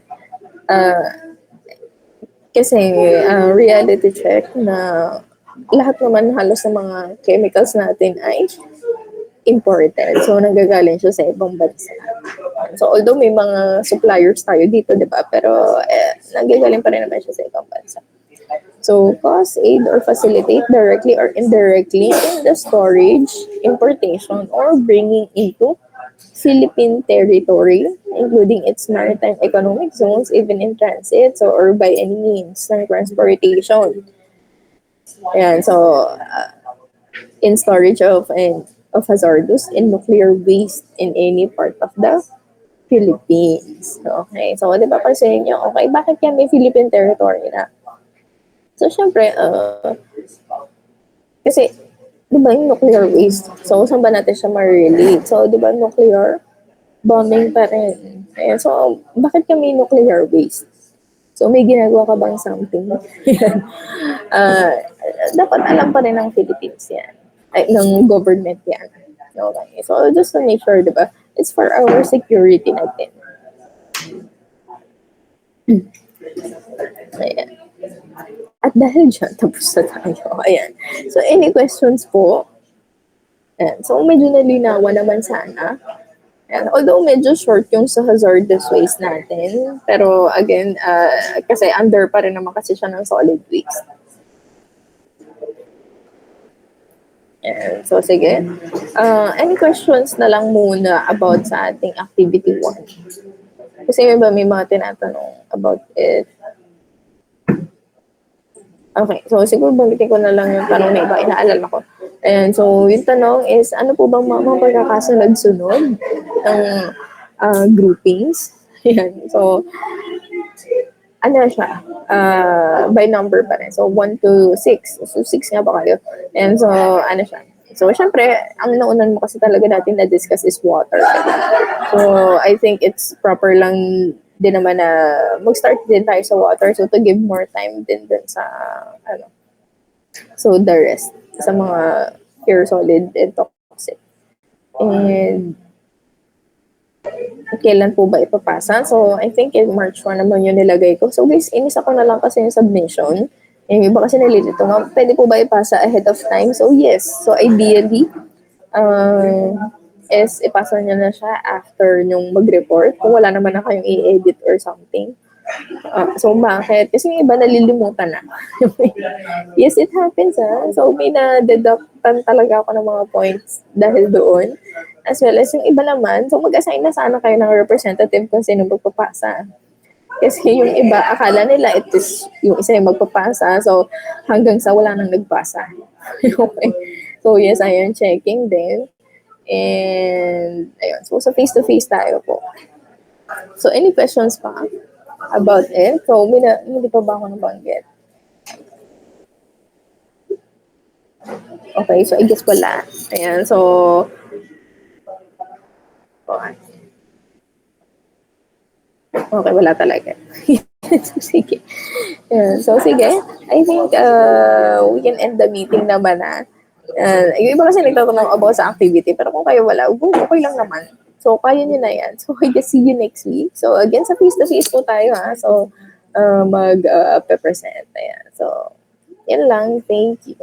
Kasi reality check na lahat naman halos ng mga chemicals natin ay imported. So, nanggagaling siya sa ibang bansa. So, although may mga suppliers tayo dito, di ba? Pero nanggagaling pa rin naman siya sa ibang bansa. So, cause, aid, or facilitate directly or indirectly in the storage, importation, or bringing into Philippine territory, including its maritime economic zones, even in transit, so, or by any means ng transportation. Ayan, so, in storage of hazardous and nuclear waste in any part of the Philippines. Okay, so, di ba kasi nyo, okay, bakit yan may Philippine territory na? So, syempre, kasi di ba yung nuclear waste? So, saan ba natin siya ma-relate? So, di ba nuclear bombing pa rin? Ayan, so, bakit kami nuclear waste? So, may ginagawa ka bang something? uh, dapat alam pa rin ng Philippines yan. Ay, ng government yan. Okay. So, just to make sure, di ba? It's for our security natin. Ayan. At dahil dyan, tapos na tayo. Ayan. So, any questions po? Ayan. So, medyo nalinawan naman sana. Ayan. Although medyo short yung sa hazardous waste natin. Pero again, kasi under pa rin naman kasi siya ng solid waste. Ayan. So, sige. Any questions na lang muna about sa ating activity 1? Kasi may mga tinatanong about it. Okay, so siguro banggitin ko na lang yung tanong na iba, inaalala ko. And so, yung tanong is, ano po bang mga pagkakasunod-sunod ng groupings? Yan. So, ano siya? By number pa rin. So, 1 to 6. So, 6 nga ba kayo? And so, ano siya? So, syempre, ang naunan mo kasi talaga natin na-discuss is water. So, I think it's proper lang din naman na mag-start din tayo sa water. So, to give more time din sa, so the rest, sa mga pure solid and toxic. And, kailan po ba ipapasa? So, I think in March 1 naman yun nilagay ko. So, guys, inisa ko na lang kasi yung submission. Yung iba kasi nalilito nga, pwede po ba ipasa ahead of time? So, yes. So, ideally, is ipasa niya na siya after yung mag-report kung wala naman na kayong i-edit or something. So, bakit? Kasi yung iba nalilimutan na. Yes, it happens So, may na-deductan talaga ako ng mga points dahil doon. As well as yung iba naman, so mag-assign na sana kayo ng representative kung sino magpapasa. Kasi yung iba, akala nila it is yung isa yung magpapasa. So, hanggang sa wala nang nagpasa. Okay. So, yes, I am checking din. And, ayun. So, sa face-to-face tayo po. So, any questions pa about it? So, hindi pa ba ako nabanggit? Okay, so I guess wala. Ayan, so, okay, wala talaga. Sige. Ayan, so, sige. I think we can end the meeting naman yung iba kasi nagtatanong about sa activity, pero kung kayo wala, okay lang naman. So, kaya nyo na yan. So, I guess see you next week. So, again, sa face-to-face po tayo, So, mag-present. Ayan. So, yan lang. Thank you.